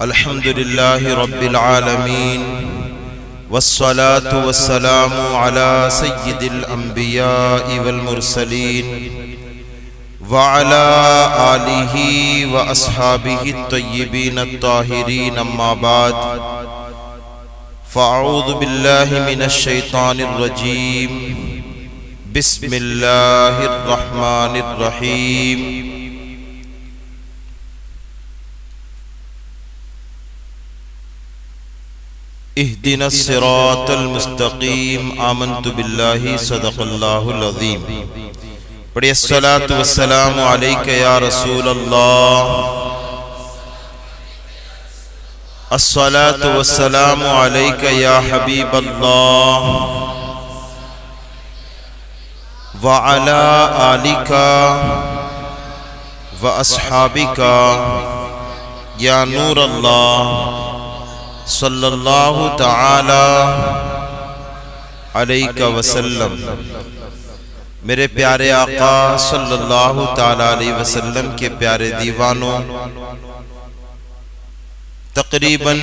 الحمد لله رب العالمين والصلاة والسلام على سيد الأنبياء والمرسلين وعلى آله وأصحابه الطيبين الطاهرين أما بعد فأعوذ بالله من الشيطان الرجيم بسم الله الرحمن الرحيم اهدنا الصراط المستقیم آمنت باللہ صدق اللہ العظیم۔ پڑھئے الصلاۃ والسلام علیک یا رسول اللہ، الصلاۃ والسلام علیک یا حبیب اللہ، وعلی آلک واصحابک یا نور اللہ صلی اللہ تعالی علیہ وسلم۔ میرے پیارے آقا صلی اللہ تعالی علیہ وسلم کے پیارے دیوانوں، تقریباً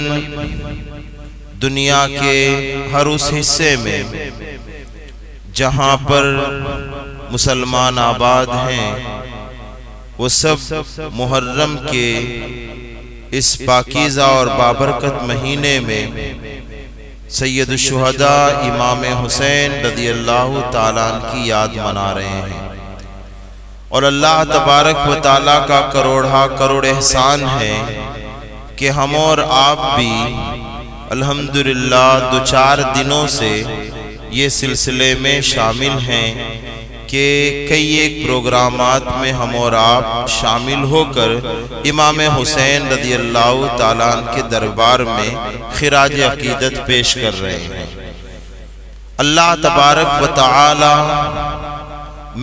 دنیا کے ہر اس حصے میں جہاں پر مسلمان آباد ہیں، وہ سب محرم کے اس پاکیزہ اور بابرکت مہینے میں سید الشہداء امام حسین رضی اللہ تعالیٰ عنہ کی یاد منا رہے ہیں، اور اللہ تبارک و تعالیٰ کا کروڑا کروڑ احسان ہے کہ ہم اور آپ بھی الحمدللہ دو چار دنوں سے یہ سلسلے میں شامل ہیں کہ کئی ایک پروگرامات میں ہم اور آپ شامل ہو کر امام حسین رضی اللہ تعالیٰ عنہ کے دربار میں خراج عقیدت پیش کر رہے ہیں۔ اللہ تبارک و تعالی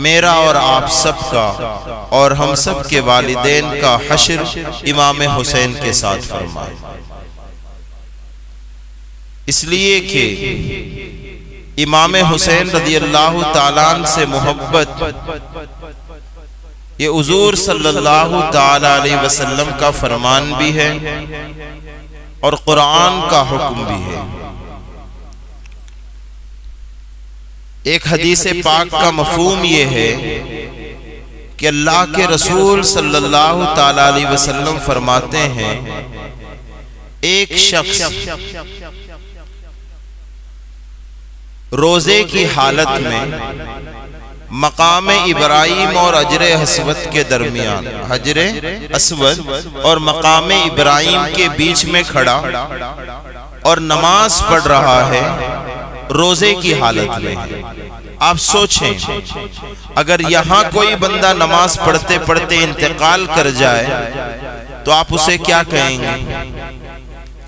میرا اور آپ سب کا اور ہم سب کے والدین کا حشر امام حسین کے ساتھ فرمائے، اس لیے کہ امام حسین رضی اللہ تعالیٰ عنہ سے محبت یہ حضور صلی اللہ تعالیٰ علیہ وسلم کا فرمان بھی ہے اور قرآن کا حکم بھی ہے۔ ایک حدیث پاک کا مفہوم یہ ہے کہ اللہ کے رسول صلی اللہ تعالیٰ علیہ وسلم فرماتے ہیں، ایک شخص روزے کی حالت میں مقام ابراہیم اور حجر اسود کے درمیان، حجر اسود اور مقام ابراہیم کے بیچ میں کھڑا اور نماز پڑھ رہا ہے، روزے کی حالت میں ہے۔ آپ سوچیں اگر یہاں کوئی بندہ نماز پڑھتے پڑھتے انتقال کر جائے تو آپ اسے کیا کہیں گے؟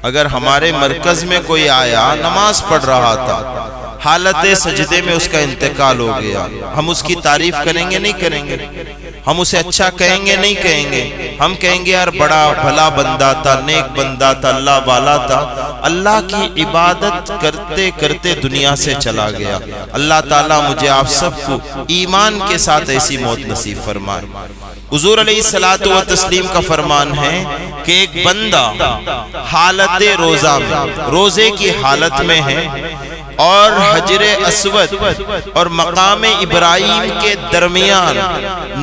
اگر ہمارے مرکز میں کوئی آیا، نماز پڑھ رہا تھا، حالت سجدے میں اس کا انتقال ہو گیا، ہم اس کی تعریف کریں گے نہیں کریں گے؟ ہم اسے اچھا کہیں گے نہیں کہیں گے؟ ہم کہیں گے یار بڑا بھلا بندہ تھا، نیک بندہ تھا، اللہ والا تھا، اللہ کی عبادت کرتے کرتے دنیا سے چلا گیا۔ اللہ تعالیٰ مجھے آپ سب کو ایمان کے ساتھ ایسی موت نصیب فرمائے۔ حضور علیہ الصلوۃ والتسلیم کا فرمان ہے کہ ایک بندہ حالت روزہ میں، روزے کی حالت میں ہے اور حجر اسود اور مقام ابراہیم کے درمیان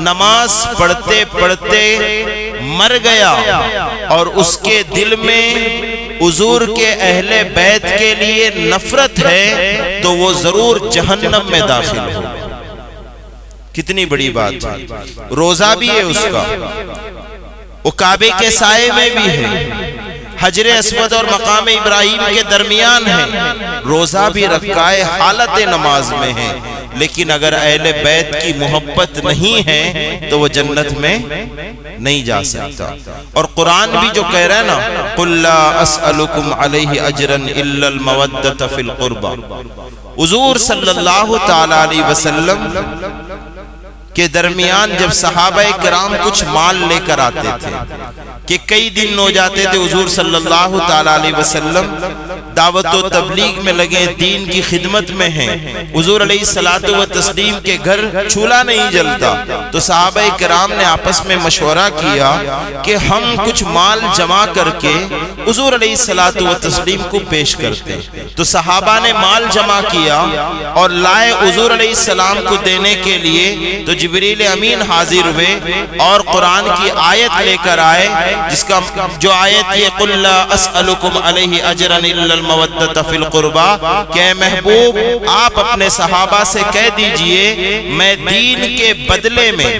نماز پڑھتے پڑھتے مر گیا اور اس کے دل میں حضور کے اہل بیت کے لیے نفرت ہے تو وہ ضرور جہنم میں داخل ہوگا۔ کتنی بڑی بات ہے، روزہ بھی ہے اس کا، وہ کعبے کے سائے میں بھی ہے، حجر اسود اور مقام ابراہیم کے درمیان ہے، روزہ بھی رکھا ہے، حالت نماز میں ہے، لیکن اگر اہل بیت کی محبت نہیں ہے تو وہ جنت میں نہیں جا سکتا۔ اور قرآن بھی جو کہہ رہا ہے نا، قُلْ لَا أَسْأَلُكُمْ عَلَيْهِ أَجْرًا إِلَّا الْمَوَدَّةَ فِي الْقُرْبَى۔ حضور صلی اللہ تعالی علیہ وسلم کے درمیان جب صحابہ کرام کچھ مال لے کر آتے تھے کہ کئی دن ہو جاتے تھے، حضور صلی اللہ تعالی علیہ وسلم دعوت و تبلیغ میں لگے، دین کی خدمت میں ہیں، حضور علیہ الصلوۃ والتسلیم کے گھر چولہا نہیں جلتا، تو صحابہ کرام نے آپس میں مشورہ کیا کہ ہم کچھ مال جمع کر کے حضور علیہ الصلوۃ والتسلیم کو پیش کرتے ہیں۔ تو صحابہ نے مال جمع کیا اور لائے حضور علیہ السلام کو دینے کے لیے، تو جبریل امین حاضر ہوئے اور قرآن کی آیت لے کر آئے، جس کا جو آیت یہ قُلْ لَا أَسْأَلُكُمْ عَلَيْهِ أَجْرًا إِلَّا الْمَوَدَّةَ فِي الْقُرْبَى کہ اے محبوب آپ اپنے صحابہ سے کہہ دیجئے میں دین کے بدلے میں،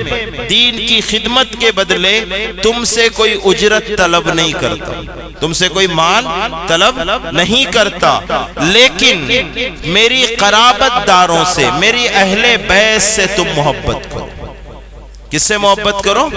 دین کی خدمت کے بدلے تم سے کوئی اجرت طلب نہیں کرتا، تم سے کوئی مال طلب نہیں کرتا، لیکن میری قرابت داروں سے، میری اہل بیت سے تم محبت کرو۔ کس سے محبت کرو؟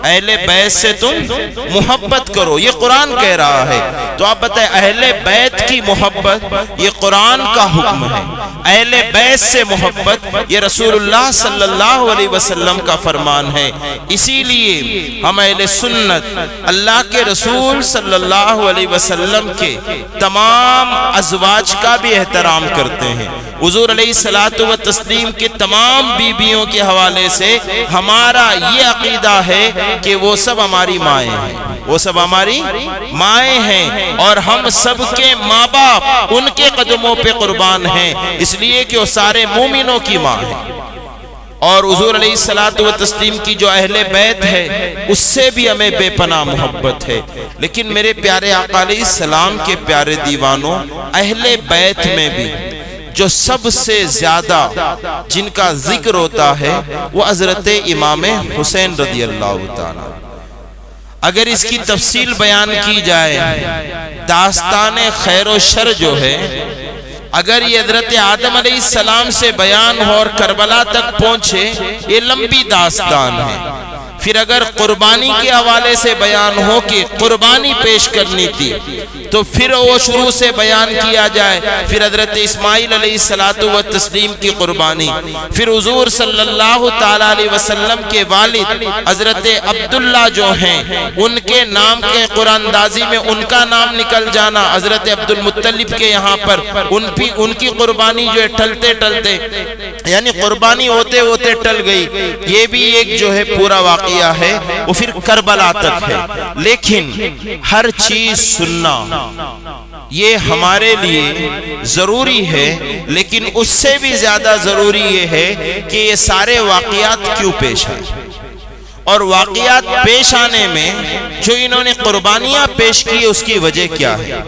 اہل بیت سے تم محبت کرو، یہ قرآن کہہ رہا ہے۔ تو آپ بتائیں اہل بیت کی محبت یہ قرآن کا حکم ہے، اہل بیت سے محبت یہ رسول اللہ صلی اللہ علیہ وسلم کا فرمان ہے۔ اسی لیے ہم اہل سنت اللہ کے رسول صلی اللہ علیہ وسلم کے تمام ازواج کا بھی احترام کرتے ہیں۔ حضور علیہ الصلوۃ والتسلیم کے تمام بیویوں کے حوالے سے ہمارا یہ عقیدہ ہے کہ وہ سب ہماری مائیں ہیں، وہ سب ہماری مائیں ہیں، اور ہم سب کے ماں باپ ان کے قدموں پہ قربان ہیں، اس لیے کہ وہ سارے مومنوں کی ماں ہیں۔ اور حضور علیہ الصلوۃ والتسلیم کی جو اہل بیت ہے اس سے بھی ہمیں بے پناہ محبت ہے۔ لیکن میرے پیارے آقا علیہ السلام کے پیارے دیوانوں، اہل بیت میں بھی جو سب سے زیادہ جن کا ذکر ہوتا ہے وہ حضرت امام حسین رضی اللہ تعالیٰ۔ اگر اس کی تفصیل بیان کی جائے، داستان خیر و شر جو ہے، اگر یہ حضرت آدم علیہ السلام سے بیان ہو اور کربلا تک پہنچے، یہ لمبی داستان ہے۔ پھر اگر قربانی کے حوالے سے بیان ہو کہ قربانی پیش کرنی تھی، تو پھر وہ شروع سے بیان کیا جائے، پھر حضرت اسماعیل علیہ الصلوۃ والتسلیم کی قربانی، پھر حضور صلی اللہ تعالیٰ علیہ وسلم کے والد حضرت عبداللہ جو ہیں ان کے نام کے قرآن اندازی میں ان کا نام نکل جانا، حضرت عبد المطلب کے یہاں پر ان کی قربانی جو ہے ٹلتے ٹلتے، یعنی قربانی ہوتے ہوتے ٹل گئی، یہ بھی ایک جو ہے پورا واقعہ ہے، وہ پھر کربلا تک ہے۔ لیکن ہر چیز سننا یہ ہمارے لیے ضروری ہے، لیکن اس سے بھی زیادہ ضروری یہ ہے کہ یہ سارے واقعات کیوں پیش آئے، اور واقعات پیش آنے میں جو انہوں نے قربانیاں پیش کی اس کی وجہ کیا ہے۔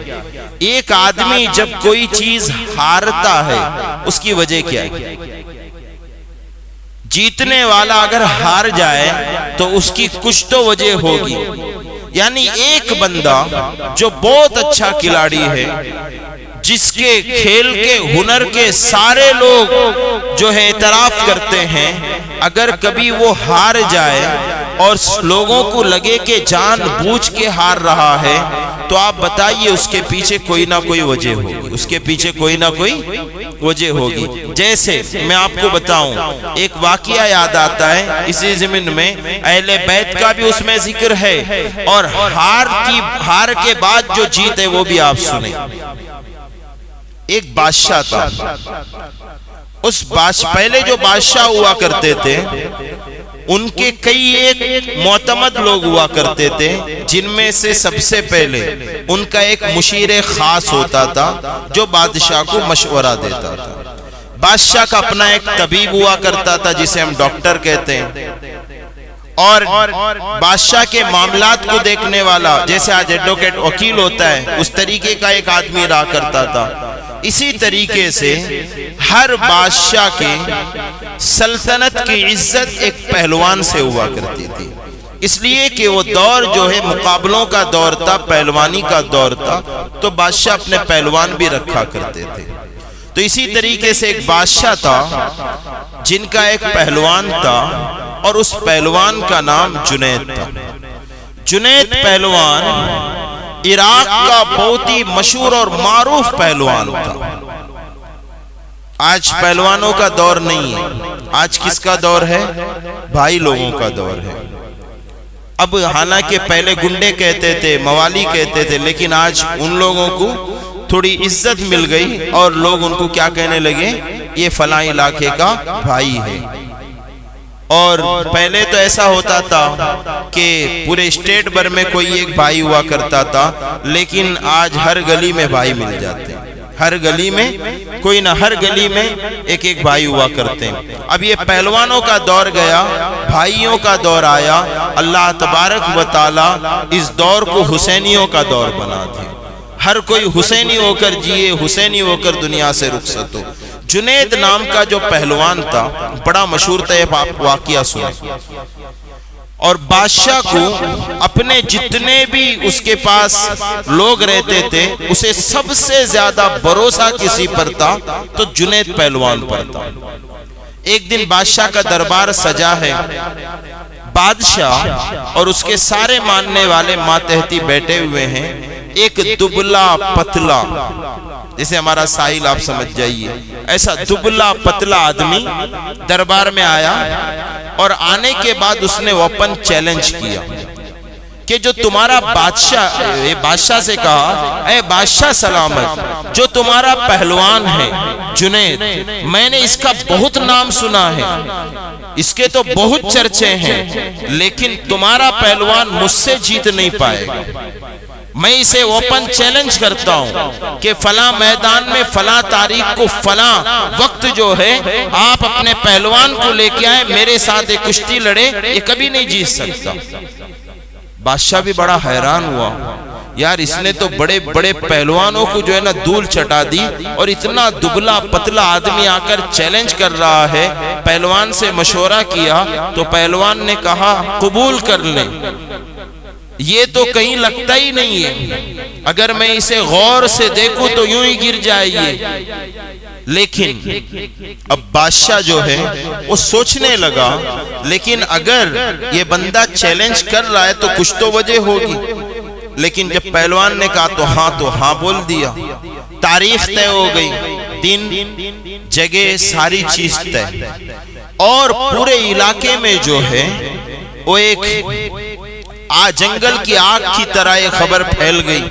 ایک آدمی جب کوئی چیز ہارتا ہے اس کی وجہ کیا ہے؟ جیتنے والا اگر ہار جائے تو اس کی کچھ تو وجہ ہوگی۔ یعنی ایک بندہ جو بہت اچھا کھلاڑی ہے، جس کے کھیل کے ہنر کے سارے لوگ جو ہے اعتراف کرتے ہیں، اگر کبھی وہ ہار جائے اور لوگوں کو لگے کہ جان بوجھ کے ہار رہا ہے، تو آپ بتائیے اس کے پیچھے کوئی نہ کوئی وجہ ہوگی، اس کے پیچھے کوئی نہ کوئی وجہ ہوگی۔ جیسے میں آپ کو بتاؤں، ایک واقعہ یاد آتا ہے اسی ضمن میں، اہل بیت کا بھی اس میں ذکر ہے، اور ہار کے بعد جو جیت ہے وہ بھی آپ سنیں۔ ایک بادشاہ تھا، اس پہلے جو بادشاہ ہوا کرتے تھے ان کے کئی ایک معتمد لوگ ہوا کرتے تھے، جن میں سے سب سے پہلے ان کا ایک مشیر خاص ہوتا تھا جو بادشاہ کو مشورہ دیتا تھا۔ بادشاہ کا اپنا ایک طبیب ہوا کرتا تھا جسے ہم ڈاکٹر کہتے ہیں، اور بادشاہ کے معاملات کو دیکھنے والا، جیسے آج ایڈوکیٹ وکیل ہوتا ہے، اس طریقے کا ایک آدمی رہا کرتا تھا۔ اسی طریقے سے ہر بادشاہ کے سلطنت کی عزت ایک پہلوان سے ہوا کرتی تھی، اس لیے کہ وہ دور جو ہے مقابلوں کا دور تھا، پہلوانی کا دور تھا، تو بادشاہ اپنے پہلوان بھی رکھا کرتے تھے۔ تو اسی طریقے سے ایک بادشاہ تھا جن کا ایک پہلوان تھا، اور اس پہلوان کا نام جنید تھا۔ جنید پہلوان عراق کا بہت ہی مشہور اور معروف پہلوان تھا۔ آج پہلوانوں کا دور نہیں ہے، آج کس کا دور ہے؟ بھائی لوگوں کا دور ہے۔ اب حالانکہ پہلے گنڈے کہتے تھے، موالی کہتے تھے، لیکن آج ان لوگوں کو تھوڑی عزت مل گئی اور لوگ ان کو کیا کہنے لگے؟ یہ فلاں علاقے کا بھائی ہے۔ اور پہلے تو ایسا ہوتا تھا کہ پورے اسٹیٹ بھر میں کوئی ایک بھائی ہوا کرتا تھا، لیکن آج ہر گلی میں بھائی مل جاتے ہیں، ہر گلی میں کوئی نہ ہر گلی میں ایک ایک بھائی ہوا کرتے ہیں۔ اب یہ پہلوانوں کا دور گیا، بھائیوں کا دور آیا، اللہ تبارک و تعالی اس دور کو حسینیوں کا دور بنا دیا۔ ہر کوئی حسینی ہو کر جیے، حسینی ہو کر دنیا سے رخصت ہو۔ جنید نام کا جو پہلوان تھا، بڑا مشہور تھا، یہ واقعہ سنیں۔ اور بادشاہ کو اپنے جتنے بھی اس کے پاس لوگ رہتے تھے، اسے سب سے زیادہ بھروسہ کسی پر تھا تو جنید پہلوان پر تھا۔ ایک دن بادشاہ کا دربار سجا ہے، بادشاہ اور اس کے سارے ماننے والے ماتحتی بیٹھے ہوئے ہیں۔ ایک دبلا پتلا، جیسے ہمارا ساحل آپ سمجھ جائیے، ایسا دبلا پتلا آدمی دربار میں آیا، اور آنے کے بعد اس نے اوپن چیلنج کیا کہ جو تمہارا بادشاہ سے کہا، اے بادشاہ سلامت، جو تمہارا پہلوان ہے جنید، میں نے اس کا بہت نام سنا ہے، اس کے تو بہت چرچے ہیں، لیکن تمہارا پہلوان مجھ سے جیت نہیں پائے گا۔ میں اسے اوپن چیلنج کرتا ہوں کہ فلاں میدان میں فلاں تاریخ کو فلاں وقت جو ہے آپ اپنے پہلوان کو لے کے آئے، میرے ساتھ ایک کشتی لڑے، یہ کبھی نہیں جیت سکتا۔ بادشاہ بھی بڑا حیران ہوا، یار اس نے تو بڑے بڑے پہلوانوں کو جو ہے نا دھول چٹا دی، اور اتنا دبلا پتلا آدمی آ کر چیلنج کر رہا ہے۔ پہلوان سے مشورہ کیا تو پہلوان نے کہا قبول کر لیں، یہ تو کہیں لگتا ہی نہیں ہے، اگر میں اسے غور سے دیکھوں تو یوں ہی گر جائے یہ۔ لیکن اب بادشاہ جو ہے وہ سوچنے لگا، لیکن اگر یہ بندہ چیلنج کر رہا ہے تو کچھ تو وجہ ہوگی۔ لیکن جب پہلوان نے کہا تو ہاں بول دیا، تاریخ طے ہو گئی، دن جگہ ساری چیز طے، اور پورے علاقے میں جو ہے وہ ایک جنگل کی آگ کی طرح یہ خبر پھیل گئی،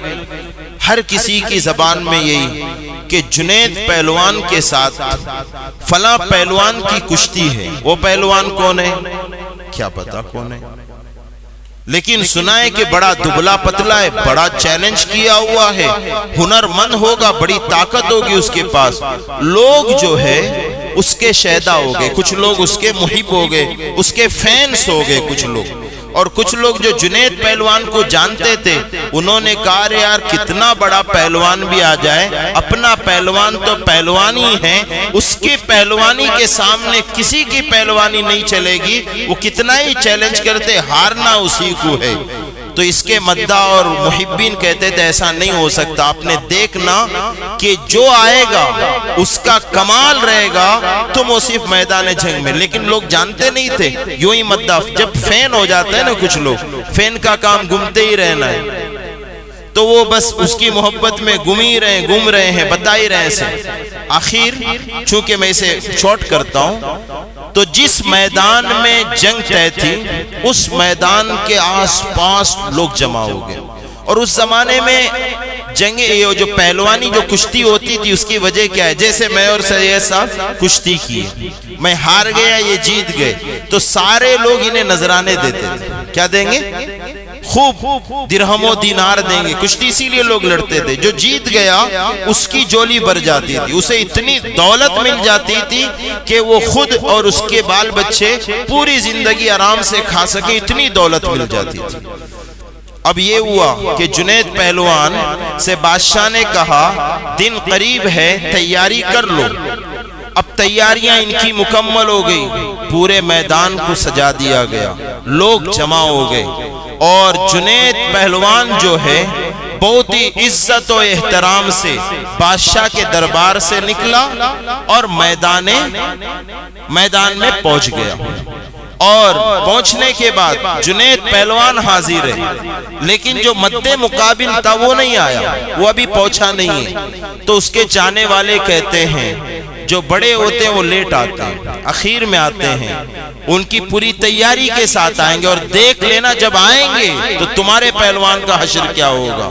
ہر کسی کی زبان میں یہی کہ جنید پہلوان کے ساتھ فلاں پہلوان کی کشتی ہے۔ وہ پہلوان کون ہے کیا پتا کون ہے، لیکن سنا ہے کہ بڑا دبلا پتلا ہے، بڑا چیلنج کیا ہوا ہے، ہنر مند ہوگا، بڑی طاقت ہوگی اس کے پاس۔ لوگ جو ہے اس کے شہدا ہو گئے، کچھ لوگ اس کے محب ہو گئے، اس کے فینس ہو گئے کچھ لوگ، اور کچھ لوگ جو جنید پہلوان کو جانتے تھے انہوں نے کہا رے یار کتنا بڑا پہلوان بھی آ جائے، اپنا پہلوان تو پہلوانی ہے، اس کی پہلوانی کے سامنے کسی کی پہلوانی نہیں چلے گی، وہ کتنا ہی چیلنج کرتے ہارنا اسی کو ہے۔ تو اس کے مداح اور محبین کہتے تھے ایسا نہیں ہو سکتا، آپ نے دیکھنا کہ جو آئے گا اس کا کمال رہے گا، تم وہ صرف میدان جنگ میں۔ لیکن لوگ جانتے نہیں تھے، یوں ہی مداح جب فین ہو جاتا ہے نا، کچھ لوگ فین کا کام گھومتے ہی رہنا ہے، تو وہ بس اس کی محبت میں گھوم رہے ہیں، بتا ہی رہے ہیں۔ آخر چونکہ میں اسے شارٹ کرتا ہوں، تو جس میدان میں جنگ طے تھی اس میدان کے آس پاس لوگ جمع ہو گئے، اور اس زمانے میں جنگ جو پہلوانی جو کشتی ہوتی تھی اس کی وجہ کیا ہے، جیسے میں اور سید صاحب کشتی کی، میں ہار گیا یہ جیت گئے، تو سارے لوگ انہیں نذرانے دیتے تھے، کیا دیں گے؟ خوب درہم و دینار دیں گے، کشتی اسی لیے لوگ لڑتے تھے، جو جیت گیا اس کی جولی بھر جاتی تھی، اسے اتنی دولت مل جاتی تھی کہ وہ خود اور اس کے بال بچے پوری زندگی آرام سے کھا سکے، اتنی دولت مل جاتی تھی۔ اب یہ ہوا کہ جنید پہلوان سے بادشاہ نے کہا دن قریب ہے، تیاری کر لو۔ اب تیاریاں ان کی مکمل ہو گئی، پورے میدان کو سجا دیا گیا، لوگ جمع ہو گئے، اور جنید پہلوان جو ہے بہت ہی عزت و احترام سے بادشاہ کے دربار سے نکلا اور میدان میں پہنچ گیا، اور پہنچنے کے بعد جنید پہلوان حاضر ہے، لیکن جو مد مقابل تھا وہ نہیں آیا، وہ ابھی پہنچا نہیں ہے۔ تو اس کے جانے والے کہتے ہیں جو بڑے ہوتے ہیں وہ لیٹ آتے ہیں، اخیر میں آتے ہیں، ان کی پوری تیاری کے ساتھ آئیں گے، اور دیکھ لینا جب آئیں گے تو تمہارے پہلوان کا حشر کیا ہوگا۔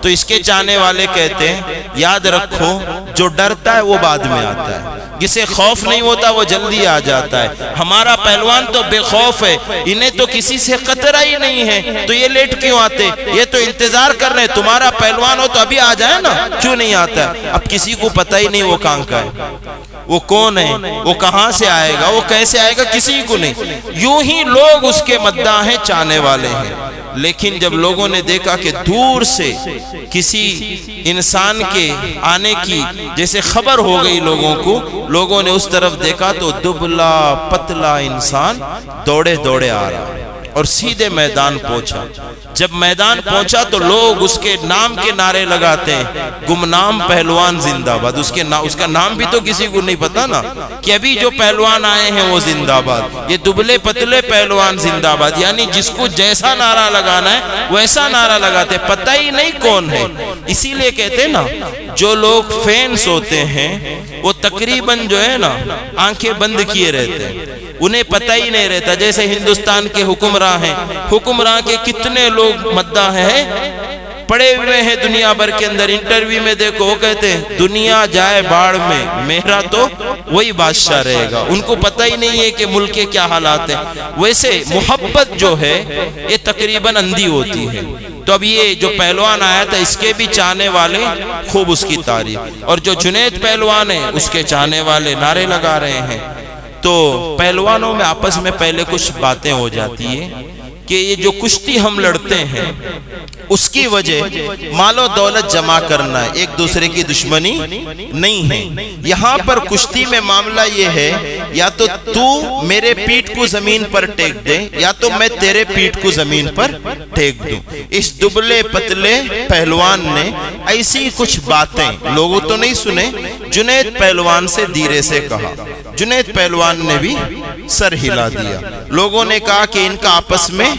تو اس کے چاہنے والے کہتے ہیں یاد رکھو جو ڈرتا ہے وہ بعد میں آتا ہے، جسے خوف نہیں ہوتا وہ جلدی آ جاتا ہے۔ ہمارا پہلوان تو بے خوف ہے، انہیں تو کسی سے خطرہ ہی نہیں ہے، تو یہ لیٹ کیوں آتے؟ یہ تو انتظار کر رہے ہیں، تمہارا پہلوان ہو تو ابھی آ جائے نا، کیوں نہیں آتا ہے؟ اب کسی کو پتہ ہی نہیں وہ کہاں کا ہے، وہ کون ہے، وہ کہاں سے آئے گا، وہ کیسے آئے گا، کسی کو نہیں۔ یوں ہی لوگ اس کے مداح ہیں، چاہنے والے ہیں۔ لیکن جب لوگوں نے دیکھا کہ دور سے کسی انسان کے آنے کی جیسے خبر ہو گئی لوگوں کو، لوگوں نے اس طرف دیکھا تو دبلا پتلا انسان دوڑے دوڑے آ رہا اور سیدھے میدان پہنچا۔ جب میدان پہنچا تو لوگ اس کے نام کے نعرے لگاتے ہیں، گمنام پہلوان زندہ باد۔ اس کا نام بھی تو کسی کو نہیں پتا نا، کہ ابھی جو پہلوان آئے ہیں وہ زندہ باد، یہ دبلے پتلے پہلوان زندہ باد، یعنی جس کو جیسا نعرہ لگانا ہے ویسا نعرہ لگاتے، پتہ ہی نہیں کون ہے۔ اسی لیے کہتے ہیں نا جو لوگ فینس ہوتے ہیں وہ تقریباً جو ہے نا آنکھیں بند کیے رہتے ہیں، انہیں پتہ ہی نہیں رہتا۔ جیسے ہندوستان کے حکمراں ہیں، حکمراں کے کتنے لوگ مداح ہیں، پڑے ہوئے ہیں دنیا بھر کے اندر۔ انٹرویو میں دیکھو وہ کہتے ہیں دنیا جائے باڑ میں میرا تو وہی بادشاہ رہے گا، ان کو پتہ ہی نہیں ہے کہ ملک کے کیا حالات ہیں۔ ویسے محبت جو ہے یہ تقریباً اندھی ہوتی ہے۔ تو اب یہ جو پہلوان آیا تھا اس کے بھی چاہنے والے خوب اس کی تعریف، اور جو جنید پہلوان ہے اس کے چاہنے والے نعرے لگا رہے ہیں۔ تو پہلوانوں میں آپس میں پہلے کچھ باتیں ہو جاتی ہیں کہ یہ جو کشتی ہم لڑتے ہیں اس کی وجہ مال و دولت جمع کرنا ہے، ایک دوسرے کی دشمنی نہیں ہے۔ یہاں پر کشتی میں معاملہ یہ ہے یا تو تو میرے پیٹھ کو زمین پر ٹیک دے یا تو میں تیرے پیٹھ کو زمین پر ٹیک دوں۔ اس دبلے پتلے پہلوان نے ایسی کچھ باتیں لوگوں تو نہیں سنے، جنید پہلوان سے دھیرے سے کہا۔ جنید پہلوان نے بھی سر ہلا دیا۔ لوگوں نے کہا کہ ان کا آپس میں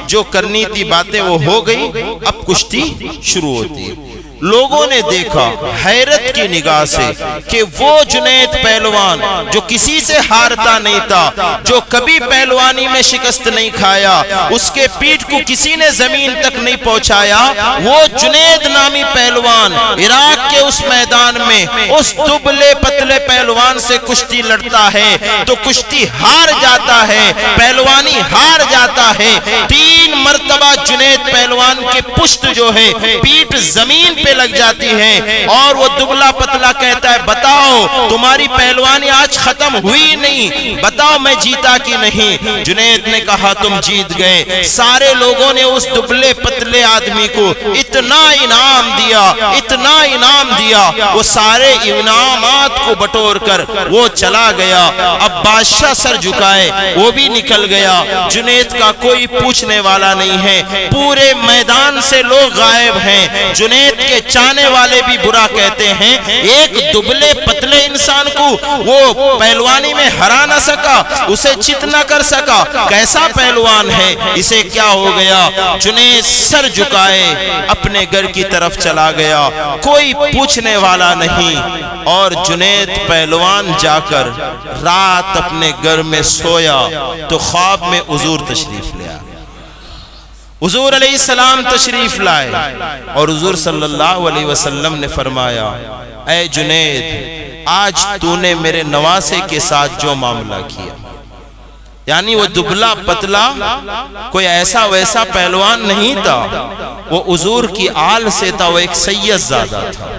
جو کرنی تھی باتیں وہ ہو گئی، اب کشتی شروع ہوتی ہے۔ لوگوں نے دیکھا حیرت کی نگاہ سے کہ وہ جنید پہلوان جو کسی سے ہارتا نہیں تھا، جو کبھی پہلوانی میں شکست نہیں کھایا، اس کے پیٹھ کو کسی نے زمین تک نہیں پہنچایا، وہ جنید نامی پہلوان عراق کے اس میدان میں اس دبلے پتلے پہلوان سے کشتی لڑتا ہے تو کشتی ہار جاتا ہے، پہلوانی ہار جاتا ہے۔ 3 مرتبہ جنید پہلوان کے پشت جو ہے پیٹھ زمین پہ لگ جاتی ہے اور وہ دبلا پتلا کہتا ہے بتاؤ تمہاری پہلوانی آج ختم ہوئی نہیں، بتاؤ میں جیتا کی نہیں۔ جنید نے کہا تم جیت گئے۔ سارے لوگوں نے اس دبلے پتلے آدمی کو اتنا انعام دیا، اتنا انعام دیا، وہ سارے انعامات کو بٹور کر وہ چلا گیا۔ اب بادشاہ سر جھکائے وہ بھی نکل گیا، جنید کا کوئی پوچھنے والا نہیں ہے، پورے میدان سے لوگ غائب ہیں۔ جنید کے چاہنے والے بھی برا کہتے ہیں، ایک دبلے پتلے انسان کو وہ پہلوانی میں ہرا نہ سکا، اسے چت نہ کر سکا، کیسا پہلوان ہے، اسے کیا ہو گیا۔ جنید سر جھکائے اپنے گھر کی طرف چلا گیا، کوئی پوچھنے والا نہیں۔ اور جنید پہلوان جا کر رات اپنے گھر میں سویا تو خواب میں حضور تشریف لیا، حضور علیہ السلام تشریف لائے اور حضور صلی اللہ علیہ وسلم نے فرمایا اے جنید آج تو نے میرے نواسے کے ساتھ جو معاملہ کیا، یعنی وہ دبلا پتلا کوئی ایسا ویسا پہلوان نہیں تھا، وہ حضور کی آل سے تھا، وہ ایک سید زادہ تھا۔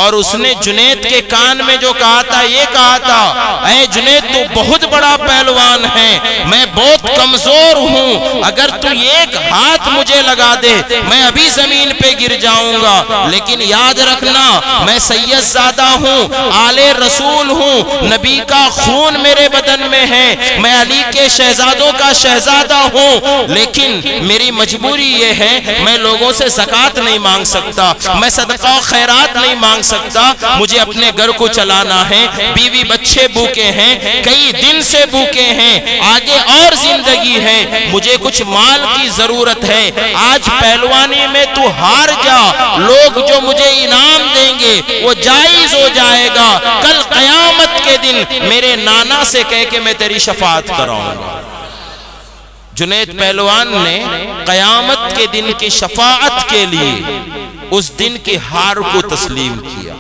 اور اس نے جنید کے کان میں جو کہا تھا یہ کہا تھا اے جنید تو بہت بڑا پہلوان ہے، میں بہت کمزور ہوں، اگر تو ایک ہاتھ مجھے لگا دے میں ابھی زمین پہ گر جاؤں گا، لیکن یاد رکھنا میں سید زادہ ہوں، آل رسول ہوں، نبی کا خون میرے بدن میں ہے، میں علی کے شہزادوں کا شہزادہ ہوں، لیکن میری مجبوری یہ ہے میں لوگوں سے زکوٰۃ نہیں مانگ سکتا، میں صدقہ و خیرات نہیں مانگ سکتا، مجھے اپنے گھر کو چلانا ہے، بیوی بچے بھوکے ہیں، کئی دن سے بھوکے ہیں، آگے اور زندگی ہے، مجھے کچھ مال کی ضرورت ہے، آج پہلوانی میں تو ہار جا، لوگ جو مجھے انعام دیں گے وہ جائز ہو جائے گا، کل قیامت کے دن میرے نانا سے کہہ کے میں تیری شفاعت کراؤں گا۔ جنید پہلوان نے قیامت کے دن کی شفاعت کے لیے اس دن کی ہار کو تسلیم کیا،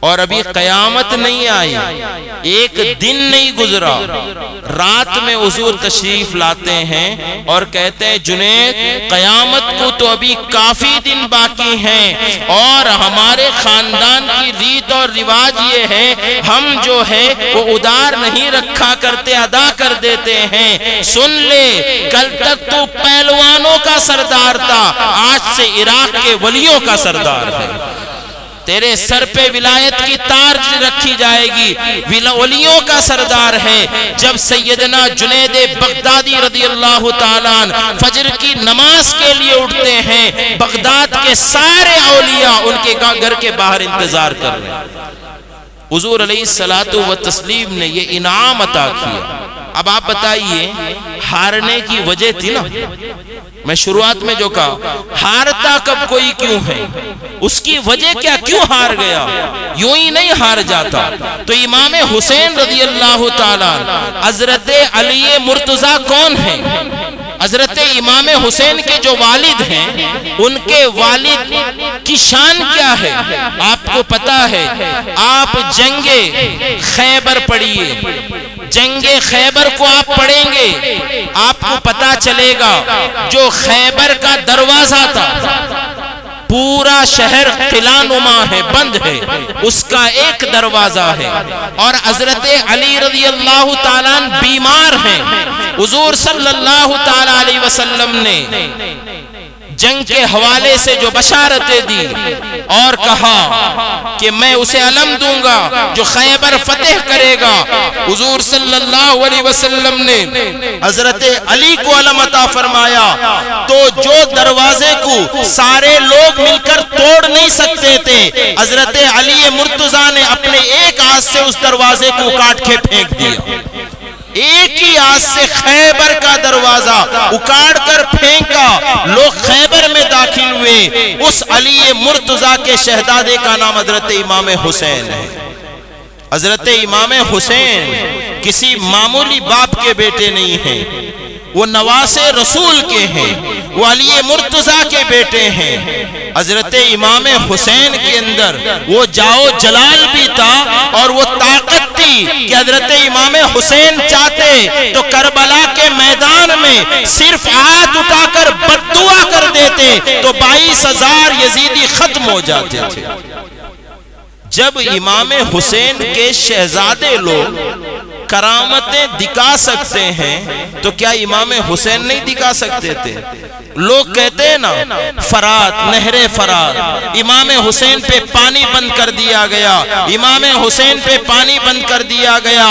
اور ابھی قیامت نہیں آئی، ایک دن نہیں گزرا، رات میں حضور تشریف لاتے ہیں اور کہتے ہیں جنید قیامت کو تو ابھی کافی دن باقی ہیں، اور ہمارے خاندان کی ریت اور رواج یہ ہے ہم جو ہے وہ ادار نہیں رکھا کرتے، ادا کر دیتے ہیں۔ سن لے، کل تک تو پہلوانوں کا سردار تھا، آج سے عراق کے ولیوں کا سردار ہے، تیرے سر پہ ولایت کی تاج رکھی جائے گی، ولیوں کا سردار ہے۔ جب سیدنا جنید بغدادی رضی اللہ تعالیٰ عنہ فجر کی نماز کے لیے اٹھتے ہیں، بغداد کے سارے اولیاء ان کے گھر کے باہر انتظار کر رہے ہیں۔ حضور علیہ السلام نے یہ انعام عطا کیا۔ اب آپ بتائیے ہارنے کی وجہ تھی نا، میں شروعات میں جو کہا ہارتا کب کوئی کیوں ہے، اس کی وجہ کیا، کیوں ہار گیا، یوں ہی نہیں ہار جاتا۔ تو امام حسین رضی اللہ تعالیٰ حضرت علی مرتضی کون ہیں؟ حضرت امام حسین کے جو والد ہیں ان کے والد کی شان کیا ہے آپ کو پتا ہے؟ آپ جنگ خیبر پڑھیے، جنگ خیبر کو آپ پڑھیں گے آپ کو پتا چلے گا جو خیبر کا دروازہ تھا، پورا شہر قلعہ نما ہے، بند ہے، اس کا ایک دروازہ ہے، اور حضرت علی رضی اللہ تعالیٰ بیمار ہیں۔ حضور صلی اللہ تعالیٰ علیہ وسلم نے جنگ کے حوالے سے جو بشارتیں دی اور کہا کہ میں اسے علم دوں گا جو خیبر فتح کرے گا، حضور صلی اللہ علیہ وسلم نے حضرت علی کو علم عطا فرمایا، تو جو دروازے کو سارے لوگ مل کر توڑ نہیں سکتے تھے، حضرت علی مرتضیٰ نے اپنے ایک ہاتھ سے اس دروازے کو کاٹ کے پھینک دیا، ایک ہی ہاتھ سے خیبر کا دروازہ اکاڑ کر پھینکا، لوگ خیبر میں داخل ہوئے۔ اس علی مرتضیٰ کے شہزادے کا نام حضرت امام حسین ہے۔ حضرت امام حسین کسی معمولی باپ کے بیٹے نہیں ہیں، وہ نواز رسول کے ہیں، وہ علی مرتضیٰ کے بیٹے ہیں۔ حضرت امام حسین کے اندر وہ جاؤ جلال بھی تھا اور وہ طاقت تھی کہ حضرت امام حسین چاہتے تو کربلا کے میدان میں صرف ہاتھ اٹھا کر بددعا کر دیتے تو 22,000 یزیدی ختم ہو جاتے تھے۔ جب امام حسین کے شہزادے لوگ کرامتیں دکھا سکتے ہیں تو کیا امام حسین نہیں دکھا سکتے تھے؟ لوگ کہتے ہیں نا فرات، نہر فرات، امام حسین پہ پانی بند کر دیا گیا، امام حسین پہ پانی بند کر دیا گیا،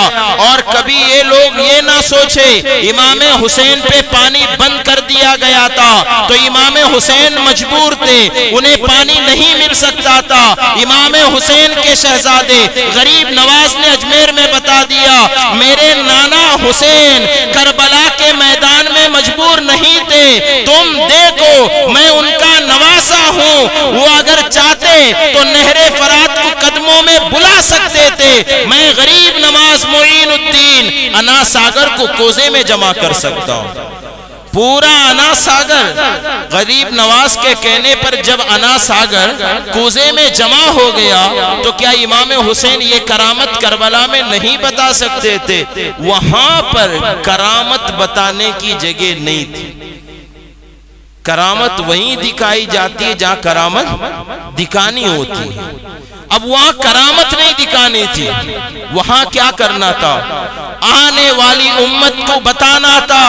اور کبھی یہ لوگ یہ نہ سوچے امام حسین پہ پانی بند کر دیا گیا تھا تو امام حسین مجبور تھے، انہیں پانی نہیں مل سکتا تھا۔ امام حسین کے شہزادے غریب نواز نے اجمیر میں بتا دیا میرے نانا حسین کربلا کے میدان میں مجبور نہیں تھے، تم دیکھو میں ان کا نواسا ہوں، وہ اگر چاہتے تو نہر فرات کو قدموں میں بلا سکتے تھے، میں غریب نواز معین الدین انا ساگر کو کوزے میں جمع کر سکتا ہوں۔ پورا انا ساگر غریب نواز کے کہنے پر جب انا ساگر کوزے میں جمع ہو گیا تو کیا امام حسین یہ کرامت کربلا میں نہیں بتا سکتے تھے؟ وہاں پر کرامت بتانے کی جگہ نہیں تھی، کرامت وہیں دکھائی جاتی ہے جہاں کرامت دکھانی ہوتی ہے۔ اب وہاں کرامت نہیں دکھانی تھی، وہاں کیا کرنا تھا؟ آنے والی امت کو بتانا تھا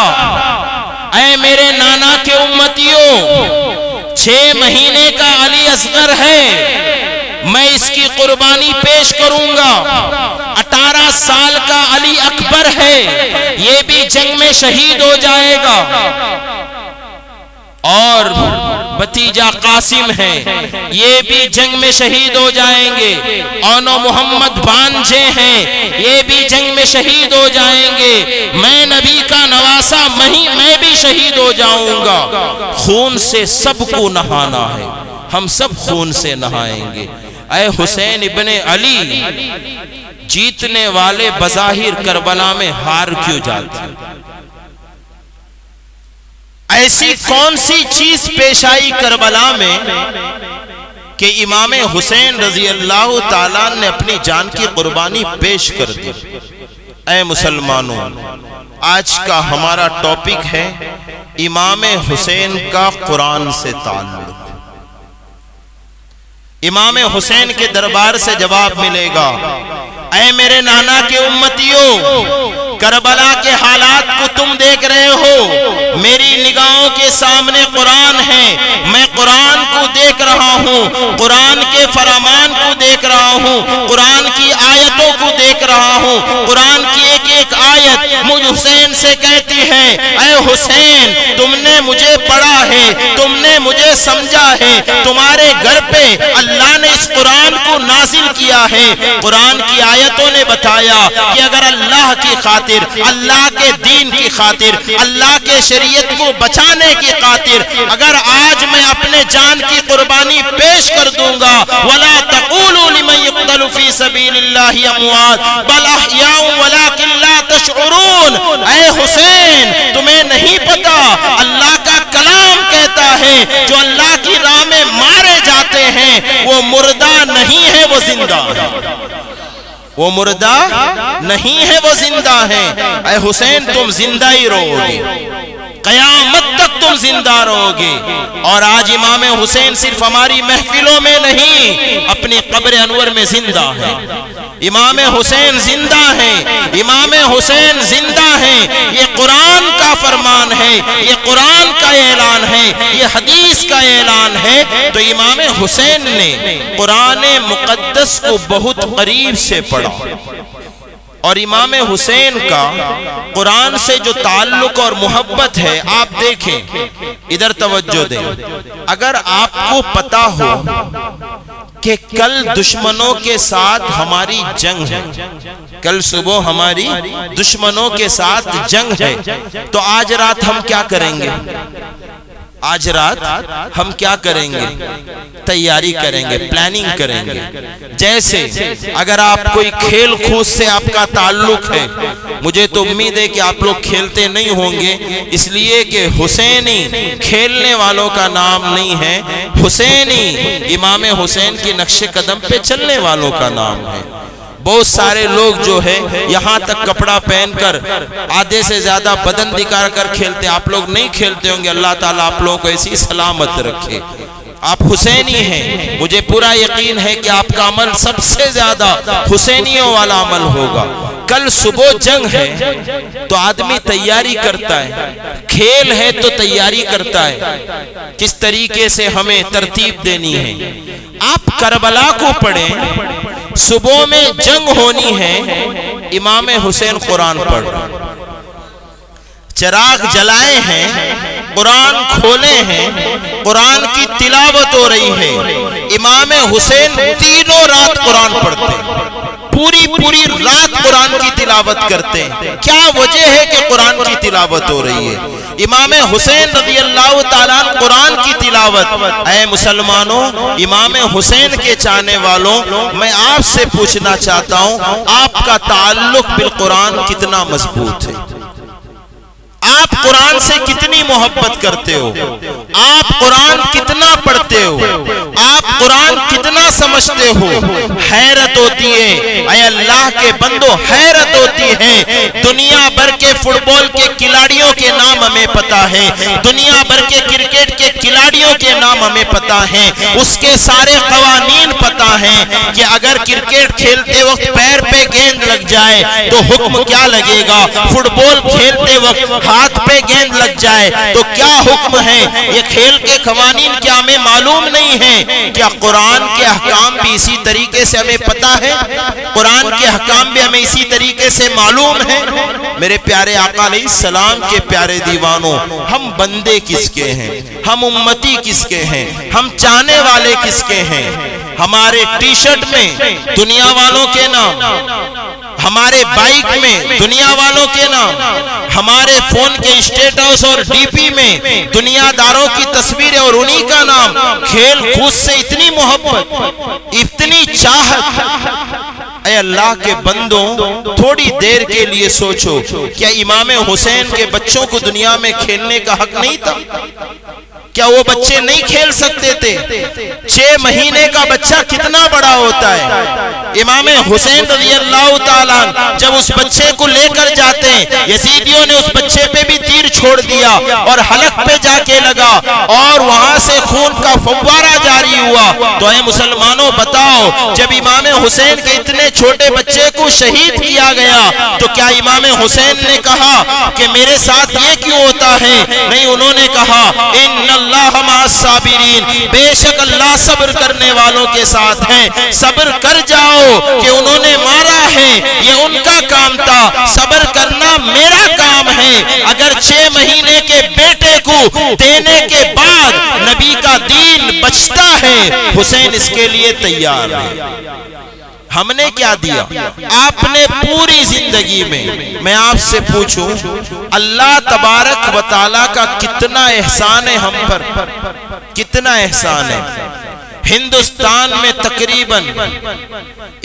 اے میرے نانا کے امتیوں، 6 مہینے کا علی اصغر ہے، میں اس کی قربانی پیش کروں گا۔ 18 سال کا علی اکبر ہے، یہ بھی جنگ میں شہید ہو جائے گا، اور بھتیجا قاسم ہے، یہ بھی جنگ میں شہید ہو جائیں گے، اونو محمد بانجے ہیں، یہ بھی جنگ میں شہید ہو جائیں گے، میں نبی کا نواسا میں بھی شہید ہو جاؤں گا۔ خون سے سب کو نہانا ہے، ہم سب خون سے نہائیں گے۔ اے حسین ابن علی، جیتنے والے بظاہر کربلا میں ہار کیوں جاتے؟ ایسی کون سی چیز پیش آئی کربلا میں کہ امام حسین رضی اللہ تعالیٰ نے اپنی جان کی قربانی پیش کر دی۔ اے مسلمانوں، آج کا ہمارا ٹاپک ہے امام حسین کا قرآن سے تعلق۔ امام حسین کے دربار سے جواب ملے گا، اے میرے نانا کے امتیوں، کربلا کے حالات کو تم دیکھ رہے ہو، میری نگاہوں کے سامنے قرآن ہے، میں قرآن کو دیکھ رہا ہوں، قرآن کے فرمان کو دیکھ رہا ہوں، قرآن کی آیتوں کو دیکھ رہا ہوں، قرآن کی ایک ایک آیت مجھ حسین سے کہتی ہے، اے حسین تم نے مجھے پڑھا ہے، تم نے مجھے سمجھا ہے، تمہارے گھر پہ اللہ نے اس قرآن کو نازل کیا ہے۔ قرآن کی آیتوں نے بتایا کہ اگر اللہ کی خاطر، اللہ کے دین کی خاطر، اللہ کے شریعت کو بچانے کی خاطر اگر آج میں اپنے جان کی قربانی پیش کر دوں گا، وَلَا تَقُولُوا لِمَنْ يُقْتَلُ فِي سَبِيلِ اللَّهِ أَمْوَاتٌ بَلْ أَحْيَاءٌ وَلَكِنْ لَا تَشْعُرُونَ۔ اے حسین تمہیں نہیں پتا، اللہ کا کلام کہتا ہے جو اللہ کی راہ میں مارے جاتے ہیں وہ مردہ نہیں ہے، وہ زندہ ہے، وہ مردہ نہیں ہے، وہ زندہ ہے۔ اے حسین تم زندہ ہی رہو گے، قیامت تک تم زندہ رہو گے۔ اور آج امام حسین صرف ہماری محفلوں میں نہیں، اپنی قبر انور میں زندہ ہے۔ امام حسین زندہ ہیں، امام حسین زندہ ہیں، یہ قرآن کا فرمان ہے، یہ قرآن کا اعلان ہے، یہ حدیث کا اعلان ہے۔ تو امام حسین نے قرآن مقدس کو بہت قریب سے پڑھا، اور امام حسین کا قرآن سے جو تعلق اور محبت ہے، آپ دیکھیں، ادھر توجہ دیں۔ اگر آپ کو پتا ہو کہ کل دشمنوں کے ساتھ ہماری جنگ ہے، کل صبح ہماری دشمنوں کے ساتھ جنگ ہے، تو آج رات ہم کیا کریں گے؟ آج رات ہم کیا کریں گے؟ تیاری کریں گے، پلاننگ کریں گے۔ جیسے اگر آپ کوئی کھیل کود سے آپ کا تعلق ہے، مجھے تو امید ہے کہ آپ لوگ کھیلتے نہیں ہوں گے، اس لیے کہ حسینی کھیلنے والوں کا نام نہیں ہے، حسینی امام حسین کی نقش قدم پہ چلنے والوں کا نام ہے۔ بہت سارے لوگ جو ہے یہاں تک کپڑا پہن کر آدھے سے زیادہ بدن دکھا کر کھیلتے، آپ لوگ نہیں کھیلتے ہوں گے، اللہ تعالیٰ آپ لوگوں کو ایسی سلامت رکھے۔ آپ حسینی ہیں، مجھے پورا یقین ہے کہ آپ کا عمل سب سے زیادہ حسینیوں والا عمل ہوگا۔ کل صبح جنگ ہے تو آدمی تیاری کرتا ہے، کھیل ہے تو تیاری کرتا ہے، کس طریقے سے ہمیں ترتیب دینی ہے۔ آپ کربلا کو پڑھیں، صبح میں جنگ ہونی ہے، امام حسین قرآن پڑھ رہے، چراغ جلائے ہیں، قرآن کھولے ہیں، قرآن کی تلاوت ہو رہی ہے۔ امام حسین تینوں رات قرآن پڑھتے ہیں، پوری رات قرآن کی تلاوت کرتے ہیں۔ کیا وجہ ہے کہ قرآن کی تلاوت ہو رہی ہے؟ امام حسین رضی اللہ تعالیٰ قرآن کی تلاوت۔ اے مسلمانوں، امام حسین کے چاہنے والوں، میں آپ سے پوچھنا چاہتا ہوں، آپ کا تعلق بالقرآن کتنا مضبوط ہے؟ آپ قرآن سے کتنی محبت کرتے ہو؟ آپ قرآن کتنا پڑھتے ہو؟ آپ قرآن کتنا سمجھتے ہو؟ حیرت ہوتی ہے، اے اللہ کے بندو، حیرت ہوتی ہے۔ دنیا بھر کے فٹ بال کے کھلاڑیوں کے نام ہمیں پتا ہے، دنیا بھر کے کرکٹ کے کھلاڑیوں کے نام ہمیں پتا ہے، اس کے سارے قوانین پتا ہیں کہ اگر کرکٹ کھیلتے وقت پیر پہ گیند لگ جائے تو حکم کیا لگے گا، فٹ بال کھیلتے وقت ہاتھ پہ گیند لگ جائے تو کیا حکم ہے۔ یہ کھیل کے قوانین کیا ہمیں معلوم نہیں ہے؟ کیا قرآن کے احکام بھی اسی طریقے سے ہمیں پتا ہے؟ قرآن کے احکام بھی ہمیں اسی طریقے سے معلوم ہے؟ میرے پیارے آقا علیہ السلام کے پیارے دیوانوں، ہم بندے کس کے ہیں؟ ہم امتی کس کے ہیں؟ ہم چاہنے والے کس کے ہیں؟ ہمارے ٹی شرٹ میں دنیا والوں کے نام، ہمارے بائک میں دنیا والوں کے نام، ہمارے فون کے اسٹیٹس اور ڈی پی میں دنیا داروں کی تصویریں اور انہی کا نام۔ کھیل کود سے اتنی محبت، اتنی چاہت۔ اے اللہ کے بندوں، تھوڑی دیر کے لیے سوچو، کیا امام حسین کے بچوں کو دنیا میں کھیلنے کا حق نہیں تھا؟ کیا وہ بچے نہیں کھیل سکتے تھے؟ 6 مہینے کا بچہ کتنا بڑا ہوتا ہے؟ امام حسین رضی اللہ تعالیٰ جب اس بچے کو لے کر جاتے ہیں، یزیدیوں نے اس بچے پہ بھی تیر چھوڑ دیا اور حلق پہ جا کے لگا اور وہاں سے خون کا فوارہ جاری ہوا۔ تو اے مسلمانوں بتاؤ، جب امام حسین کے اتنے چھوٹے بچے کو شہید کیا گیا تو کیا امام حسین نے کہا کہ میرے ساتھ یہ کیوں ہوتا ہے؟ نہیں، انہوں نے کہا ان اللہ مع الصابرین، بے شک اللہ صبر کرنے والوں کے ساتھ ہیں، صبر کر جاؤ کہ انہوں نے مارا ہے یہ ان کا کام تھا، صبر کرنا میرا کام ہے۔ اگر 6 مہینے کے بیٹے کو دینے کے بعد نبی کا دین بچتا ہے، حسین اس کے لیے تیار ہے۔ ہم نے کیا دیا؟ آپ نے پوری زندگی میں آپ سے پوچھوں، اللہ تبارک و تعالیٰ کا کتنا احسان ہے ہم پر، کتنا احسان ہے۔ ہندوستان میں تقریباً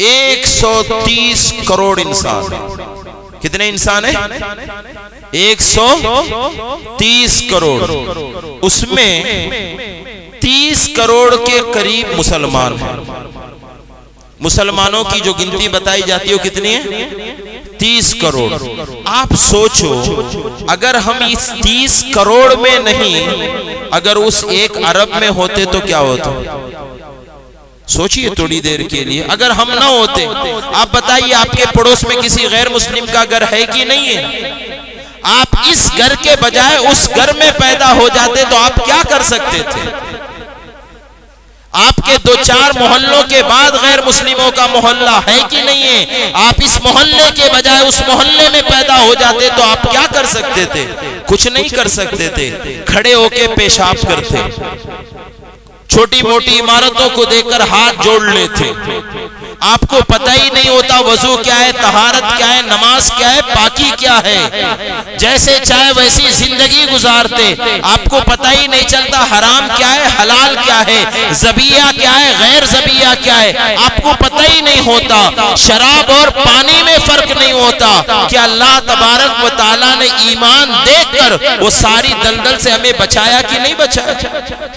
130 کروڑ انسان ہیں۔ کتنے انسان ہیں؟ 130 کروڑ۔ اس میں 30 کروڑ کے قریب مسلمان ہیں۔ مسلمانوں کی جو گنتی بتائی جاتی ہے وہ کتنی ہے؟ 30 کروڑ۔ آپ سوچو اگر ہم اس 30 کروڑ میں نہیں، اگر اس 1 ارب میں ہوتے تو کیا ہوتا؟ سوچئے تھوڑی دیر کے لیے، اگر ہم نہ ہوتے، آپ بتائیے آپ کے پڑوس میں کسی غیر مسلم کا گھر ہے کہ نہیں ہے؟ آپ اس گھر کے بجائے اس گھر میں پیدا ہو جاتے تو آپ کیا کر سکتے تھے؟ آپ کے 2-4 محلوں کے بعد غیر مسلموں کا محلہ ہے کہ نہیں ہے؟ آپ اس محلے کے بجائے اس محلے میں پیدا ہو جاتے تو آپ کیا کر سکتے تھے؟ کچھ نہیں کر سکتے تھے، کھڑے ہو کے پیشاب کرتے، چھوٹی موٹی عمارتوں کو دیکھ کر ہاتھ جوڑ لیتے۔ آپ کو پتہ ہی نہیں ہوتا وضو کیا ہے، طہارت کیا ہے، نماز کیا ہے، پاکی کیا ہے، جیسے چاہے ویسی زندگی گزارتے۔ آپ کو پتہ ہی نہیں چلتا حرام کیا ہے، حلال کیا ہے، ذبیحہ کیا ہے، غیر ذبیحہ کیا ہے، آپ کو پتہ ہی نہیں ہوتا۔ شراب اور پانی میں فرق نہیں ہوتا کہ اللہ تبارک و تعالیٰ نے ایمان دے کر وہ ساری دلدل سے ہمیں بچایا کہ نہیں بچایا؟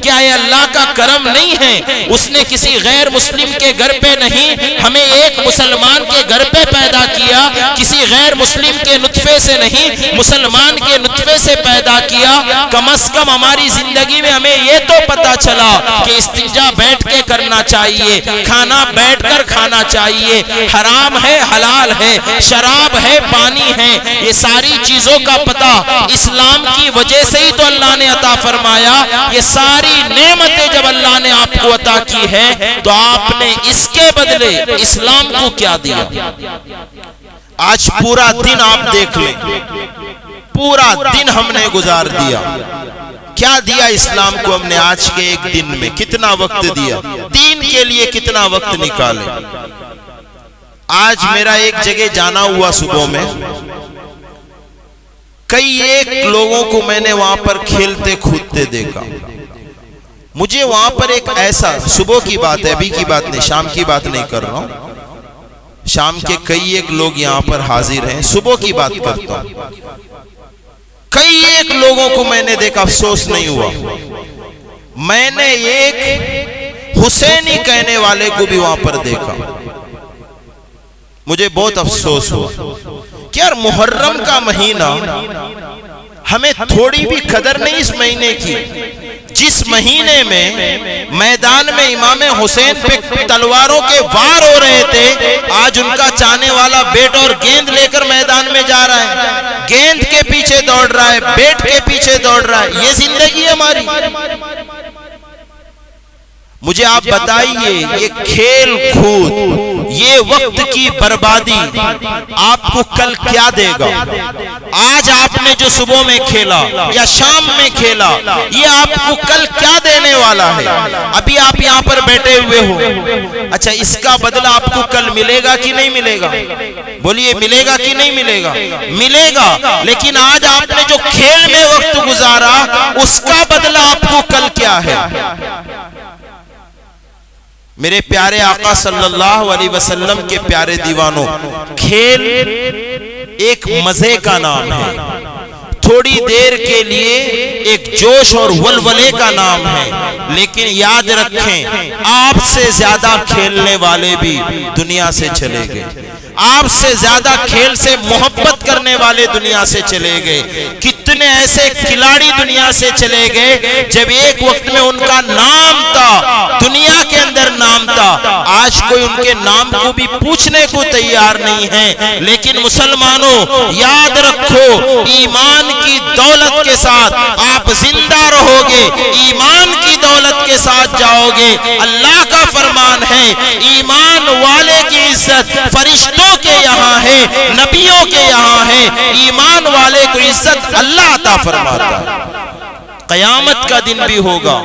کیا یہ اللہ کا کرم نہیں ہے؟ اس نے کسی غیر مسلم کے گھر پہ نہیں، ہمیں ایک مسلمان کے گھر پہ پیدا کیا، کسی غیر مسلم کے نطفے سے نہیں، مسلمان کے نطفے سے پیدا کیا۔ کم از کم ہماری زندگی میں ہمیں یہ تو پتا چلا کہ استنجا بیٹھ کے کرنا چاہیے، کھانا بیٹھ کر کھانا چاہیے، حرام ہے حلال ہے، شراب ہے پانی ہے، یہ ساری چیزوں کا پتہ اسلام کی وجہ سے ہی تو اللہ نے عطا فرمایا۔ یہ ساری نعمتیں جب اللہ نے آپ کو عطا کی ہے تو آپ نے اس کے بدلے اسلام کو کیا دیا؟ آج پورا دن آپ دیکھ لیں، پورا دن ہم نے گزار دیا، کیا دیا اسلام کو ہم نے؟ آج کے ایک دن میں کتنا وقت دیا؟ دین کے لیے کتنا وقت نکالے؟ آج میرا ایک جگہ جانا ہوا صبح میں، کئی ایک لوگوں کو میں نے وہاں پر کھیلتے کودتے دیکھا۔ مجھے وہاں پر ایک ایسا، صبح کی بات ہے، ابھی کی بات نہیں، شام کی بات نہیں کر رہا ہوں، شام کے کئی ایک لوگ یہاں پر حاضر ہیں، صبح کی بات کرتا ہوں۔ کئی ایک لوگوں کو میں نے دیکھا، افسوس نہیں ہوا، میں نے ایک حسینی کہنے والے کو بھی وہاں پر دیکھا، مجھے بہت افسوس ہوا کہ یار محرم کا مہینہ، ہمیں تھوڑی بھی قدر نہیں اس مہینے کی، جس مہینے میں میدان میں امام حسین پہ تلواروں کے وار ہو رہے تھے، آج ان کا چاہنے والا بیٹ اور گیند لے کر میدان میں جا رہا ہے، گیند کے پیچھے دوڑ رہا ہے، بیٹ کے پیچھے دوڑ رہا ہے۔ یہ زندگی ہے ہماری؟ مجھے آپ بتائیے، یہ کھیل کود، یہ وقت کی بربادی آپ کو کل کیا دے گا؟ آج آپ نے جو صبح میں کھیلا یا شام میں کھیلا، یہ آپ کو کل کیا دینے والا ہے؟ ابھی آپ یہاں پر بیٹھے ہوئے ہو، اچھا اس کا بدلہ آپ کو کل ملے گا کہ نہیں ملے گا؟ بولیے ملے گا کہ نہیں ملے گا؟ ملے گا، لیکن آج آپ نے جو کھیل میں وقت گزارا اس کا بدلہ آپ کو کل کیا ہے؟ میرے پیارے آقا صلی اللہ علیہ وسلم کے پیارے دیوانوں، کھیل ایک مزے کا نام ہے، تھوڑی دیر کے لیے ایک جوش اور ولولے کا نام ہے، لیکن یاد رکھیں آپ سے زیادہ کھیلنے والے بھی دنیا سے چلے گئے، آپ سے زیادہ کھیل سے محبت کرنے والے دنیا سے چلے گئے، کتنے ایسے کھلاڑی دنیا سے چلے گئے جب ایک وقت میں ان کا نام تھا، دنیا کے اندر نام تھا، آج کوئی ان کے نام کو بھی پوچھنے کو تیار نہیں ہے۔ لیکن مسلمانوں یاد رکھو، ایمان کی دولت کے ساتھ آپ زندہ رہو گے، ایمان کی دولت کے ساتھ جاؤ گے۔ اللہ کا فرمان ہے ایمان والے کی عزت فرشتوں کے یہاں ہے، نبیوں کے یہاں ہے، ایمان والے کو عزت اللہ عطا فرماتا ہے۔ قیامت کا دن بھی ہوگا،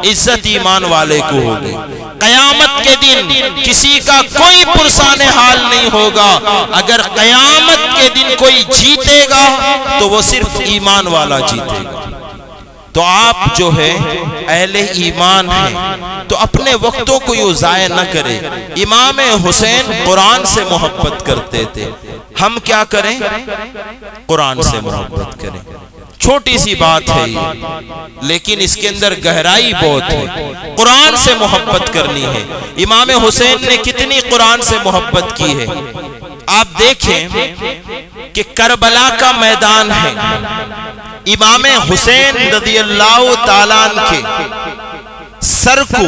عزت ایمان والے کو ہوگی۔ قیامت کے دن کسی کا کوئی پرسان حال نہیں ہوگا، اگر قیامت کے دن کوئی جیتے گا تو وہ صرف ایمان والا جیتے گا۔ تو آپ جو ہے اہل ایمان ہیں تو اپنے وقتوں کو یوں ضائع نہ کریں۔ امام حسین قرآن سے محبت کرتے تھے، ہم کیا کریں؟ قرآن سے محبت کریں۔ چھوٹی سی بات ہے یہ، لیکن اس کے اندر گہرائی بہت ہے۔ قرآن سے محبت کرنی ہے۔ امام حسین نے کتنی قرآن سے محبت کی ہے۔ آپ دیکھیں کہ کربلا کا میدان ہے، امام حسین رضی اللہ تعالیٰ عنہ کے سر کو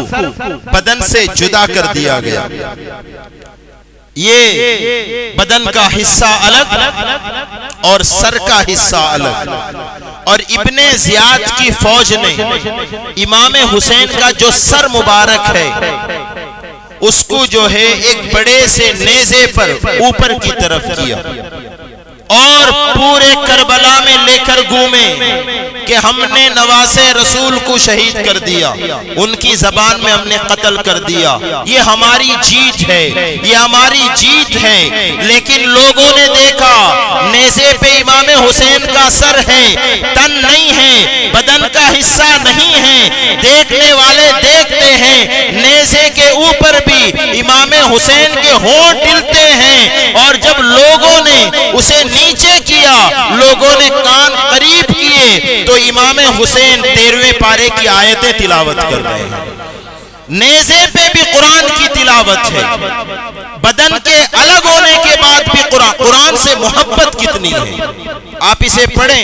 بدن سے جدا کر دیا گیا، یہ بدن کا حصہ الگ اور سر کا حصہ الگ، اور ابن زیاد کی فوج نے امام حسین کا جو سر مبارک ہے اس کو جو ہے ایک بڑے سے نیزے پر اوپر کی طرف کیا اور پورے کربلا میں لے کر گھومے کہ ہم نے نواز رسول کو شہید کر دیا، ان کی زبان میں ہم نے قتل کر دیا، یہ ہماری جیت ہے، یہ ہماری جیت ہے۔ لیکن لوگوں نے دیکھا نیزے پہ امام حسین کا سر ہے، تن نہیں ہے، بدن کا حصہ نہیں ہے۔ دیکھنے والے دیکھتے ہیں، نیزے کے اوپر بھی امام حسین کے ہونٹ ہلتے ہیں، اور جب لوگوں نے اسے نیچے کیا، لوگوں نے کان قریب کیے تو امام حسین 13ویں پارے کی آیتیں تلاوت کر رہے ہیں۔ نیزے پہ بھی قرآن کی تلاوت ہے، بدن کے الگ ہونے کے بعد بھی قرآن سے محبت کتنی ہے۔ آپ اسے پڑھیں،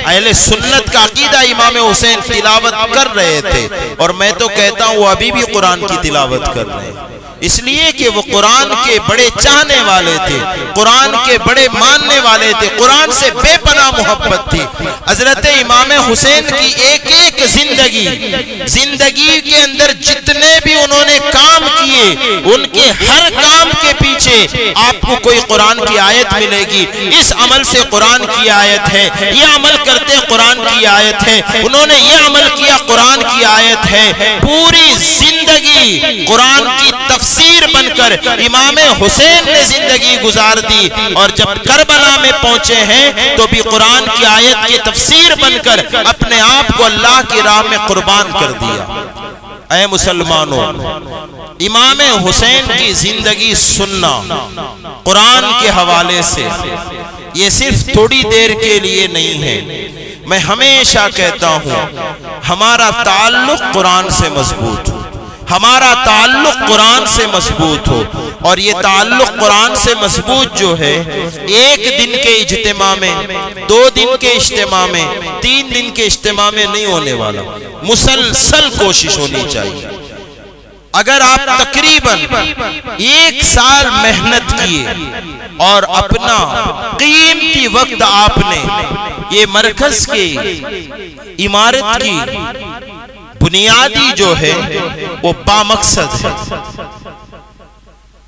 اہل سنت کا عقیدہ امام حسین تلاوت کر رہے تھے، اور میں تو کہتا ہوں وہ ابھی بھی قرآن کی تلاوت کر رہے ہیں، اس لیے کہ وہ قرآن کے بڑے چاہنے والے تھے، قرآن کے بڑے ماننے والے تھے، قرآن سے بے پناہ محبت تھی۔ حضرت امام حسین کی ایک ایک زندگی کے اندر جتنے بھی انہوں نے کام کیے، ان کے ہر کام کے پیچھے آپ کو کوئی قرآن کی آیت ملے گی، اس عمل سے قرآن کی آیت ہے، یہ عمل کرتے قرآن کی آیت ہے، انہوں نے یہ عمل کیا قرآن کی آیت ہے۔ پوری زندگی قرآن کی تفسیر بن کر امام حسین نے زندگی گزار دی، اور جب کربلا میں پہنچے ہیں تو بھی قرآن کی آیت کی تفسیر بن کر اپنے آپ کو اللہ کی راہ میں قربان کر دیا۔ اے مسلمانوں، امام حسین کی زندگی سننا قرآن کے حوالے سے یہ صرف تھوڑی دیر کے لیے نہیں ہے۔ میں ہمیشہ کہتا ہوں ہمارا تعلق قرآن سے مضبوط ہو، ہمارا تعلق قرآن سے مضبوط ہو، اور یہ تعلق قرآن سے مضبوط جو ہے ایک دن کے اجتماع میں، 2 دن کے اجتماع میں، 3 دن کے اجتماع میں نہیں ہونے والا، مسلسل کوشش ہونی چاہیے۔ اگر آپ تقریباً 1 سال محنت کیے اور اپنا قیمتی وقت آپ نے یہ مرکز کی عمارت کی بنیادی جو ہے وہ بامقصد ہے،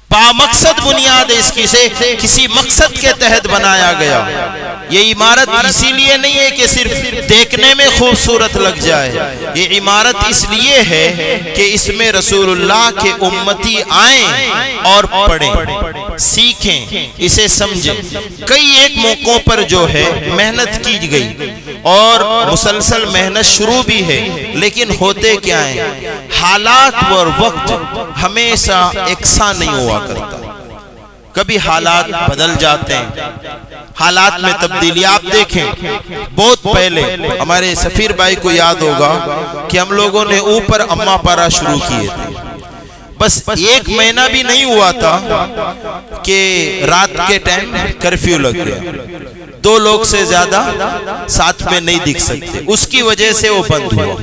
بامقصد بنیاد اس کی سے کسی مقصد کے تحت بنایا گیا۔ یہ عمارت اسی لیے نہیں ہے کہ صرف دیکھنے میں خوبصورت لگ جائے، یہ عمارت اس لیے ہے کہ اس میں رسول اللہ کے امتی آئیں اور پڑھیں، سیکھیں، اسے سمجھیں۔ کئی ایک موقعوں پر جو ہے محنت کی گئی اور مسلسل محنت شروع بھی ہے، لیکن ہوتے کیا ہیں، حالات اور وقت ہمیشہ یکساں نہیں ہوا کرتا، کبھی حالات بدل جاتے ہیں، حالات میں تبدیلی آپ دیکھیں. بہت پہلے ہمارے سفیر بھائی کو یاد ہوگا کہ ہم لوگوں نے اوپر اما پارا شروع کیے تھے. بس 1 مہینہ بھی نہیں ہوا تھا کہ رات کے ٹائم کرفیو لگ گیا. 2 لوگ سے زیادہ ساتھ میں نہیں دکھ سکتے, اس کی وجہ سے وہ بند ہوا.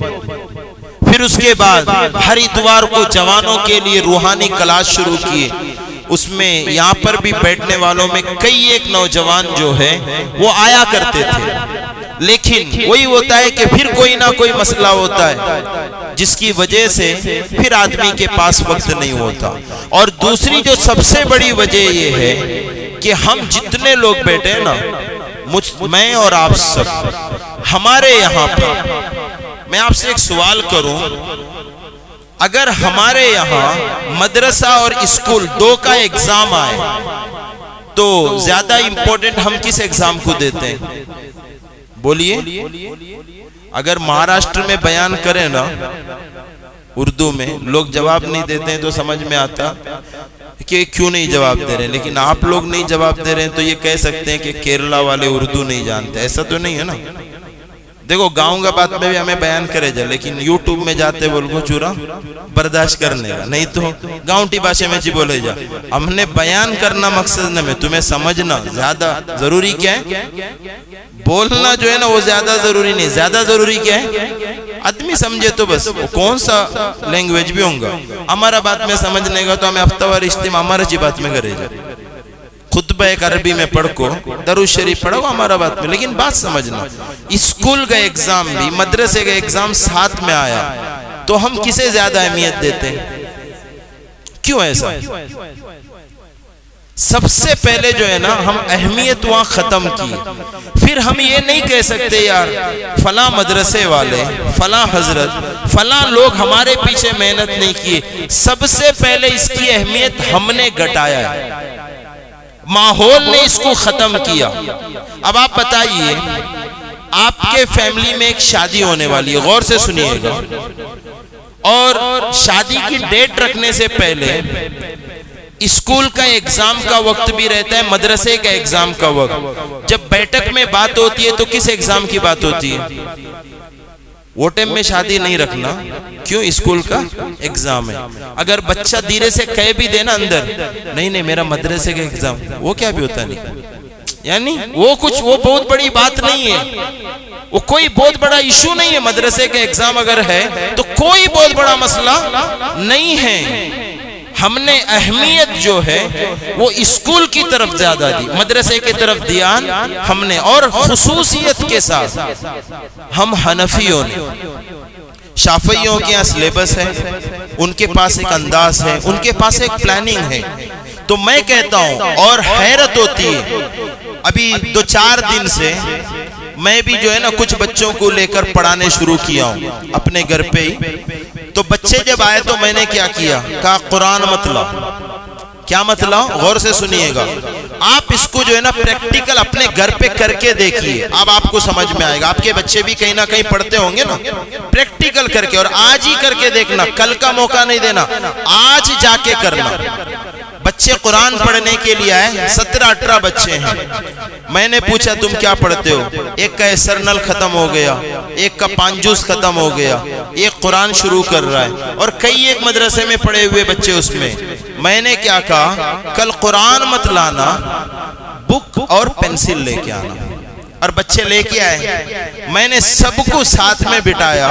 پھر اس کے بعد ہر اتوار کو جوانوں کے لیے روحانی کلاس شروع کیے. اس میں یہاں پر بھی بیٹھنے والوں میں کئی ایک نوجوان جو ہے وہ آیا کرتے تھے, لیکن وہی ہوتا ہے کہ پھر کوئی نہ کوئی مسئلہ ہوتا ہے جس کی وجہ سے پھر آدمی کے پاس وقت نہیں ہوتا. اور دوسری جو سب سے بڑی وجہ یہ ہے کہ ہم جتنے لوگ بیٹھے ہیں نا, میں اور آپ سب, ہمارے یہاں پر میں آپ سے ایک سوال کروں, اگر ہمارے یہاں مدرسہ اور اسکول 2 کا ایگزام آئے تو زیادہ امپورٹنٹ ہم کس ایگزام کو دیتے ہیں؟ بولیے. اگر مہاراشٹر میں بیان کریں نا اردو میں, لوگ جواب نہیں دیتے ہیں تو سمجھ میں آتا کہ کیوں نہیں جواب دے رہے ہیں, لیکن آپ لوگ نہیں جواب دے رہے ہیں تو یہ کہہ سکتے ہیں کہ کیرلا والے اردو نہیں جانتے. ایسا تو نہیں ہے نا. دیکھو گاؤں کا بات میں بھی ہمیں بیان کرے جا, لیکن یوٹیوب میں جاتے بول کو چورا برداشت کرنے کا نہیں تو گاؤنٹی باشے میں چی بولے جا. ہم نے بیان کرنا مقصد نہ میں تمہیں سمجھنا زیادہ ضروری کیا ہے, بولنا جو ہے نا وہ زیادہ ضروری نہیں. زیادہ ضروری کیا ہے, آدمی سمجھے تو بس. وہ کون سا لینگویج بھی ہوں گا, ہمارا بات میں سمجھنے گا تو ہمیں ہفتہ وار اجتماع ہمارا جی بات میں کرے جا. خطبہ ایک عربی میں پڑھ کو درود شریف پڑھو ہمارا بات میں, لیکن بات سمجھنا. اسکول کا ایگزام بھی مدرسے کا ایگزام ساتھ میں آیا تو ہم کسے زیادہ اہمیت دیتے ہیں؟ کیوں ایسا؟ سب سے پہلے جو ہے نا ہم اہمیت وہاں ختم کی. پھر ہم یہ نہیں کہہ سکتے یار فلاں مدرسے والے, فلاں حضرت, فلاں لوگ ہمارے پیچھے محنت نہیں کیے. سب سے پہلے اس کی اہمیت ہم نے گھٹایا ہے, ماحول نے اس کو ختم کیا. اب آپ بتائیے, آپ کے فیملی میں ایک شادی ہونے والی ہے, غور سے سنیے گا, اور شادی کی ڈیٹ رکھنے سے پہلے اسکول کا ایگزام کا وقت بھی رہتا ہے, مدرسے کا ایگزام کا وقت. جب بیٹھک میں بات ہوتی ہے تو کس ایگزام کی بات ہوتی ہے؟ وہ ٹائم میں شادی نہیں رکھنا, کیوں؟ اسکول کا ایگزام ہے. اگر بچہ دھیرے سے کہہ بھی دینا اندر نہیں میرا مدرسے کا ایگزام, وہ کیا بھی ہوتا نہیں, یعنی وہ بہت بڑی بات نہیں ہے, وہ کوئی بہت بڑا ایشو نہیں ہے. مدرسے کا ایگزام اگر ہے تو کوئی بہت بڑا مسئلہ نہیں ہے. ہم نے اہمیت جو ہے وہ اسکول کی طرف زیادہ دی, مدرسے کی طرف دھیان ہم نے. اور خصوصیت کے ساتھ ہم حنفیوں نے, شافعیوں کے یہاں سلیبس ہے, ان کے پاس ایک انداز ہے, ان کے پاس ایک پلاننگ ہے. تو میں کہتا ہوں, اور حیرت ہوتی ہے, ابھی 2-4 دن سے میں بھی جو ہے نا کچھ بچوں کو لے کر پڑھانے شروع کیا ہوں اپنے گھر پہ ہی. تو بچے جب آئے تو میں نے کیا کیا, کہا قرآن مت لاؤ. کیا مت لاؤ؟ غور سے سنیے گا. آپ اس کو جو ہے نا پریکٹیکل اپنے گھر پہ کر کے دیکھیے, اب آپ کو سمجھ میں آئے گا. آپ کے بچے بھی کہیں نہ کہیں پڑھتے ہوں گے نا. پریکٹیکل کر کے, اور آج ہی کر کے دیکھنا, کل کا موقع نہیں دینا, آج جا کے کرنا. بچے قرآن پڑھنے کے لیے آئے, 17-18 بچے ہیں. میں نے پوچھا تم کیا پڑھتے ہو؟ ایک کا ایسرنل ختم ہو گیا, ایک کا پانجوس ختم ہو گیا, ایک قرآن شروع کر رہا ہے, اور کئی ایک مدرسے میں پڑھے ہوئے بچے اس میں. میں نے کیا کہا, کل قرآن مت لانا, بک اور پینسل لے کے آنا. اور بچے لے کے آئے. میں نے سب کو ساتھ میں بٹھایا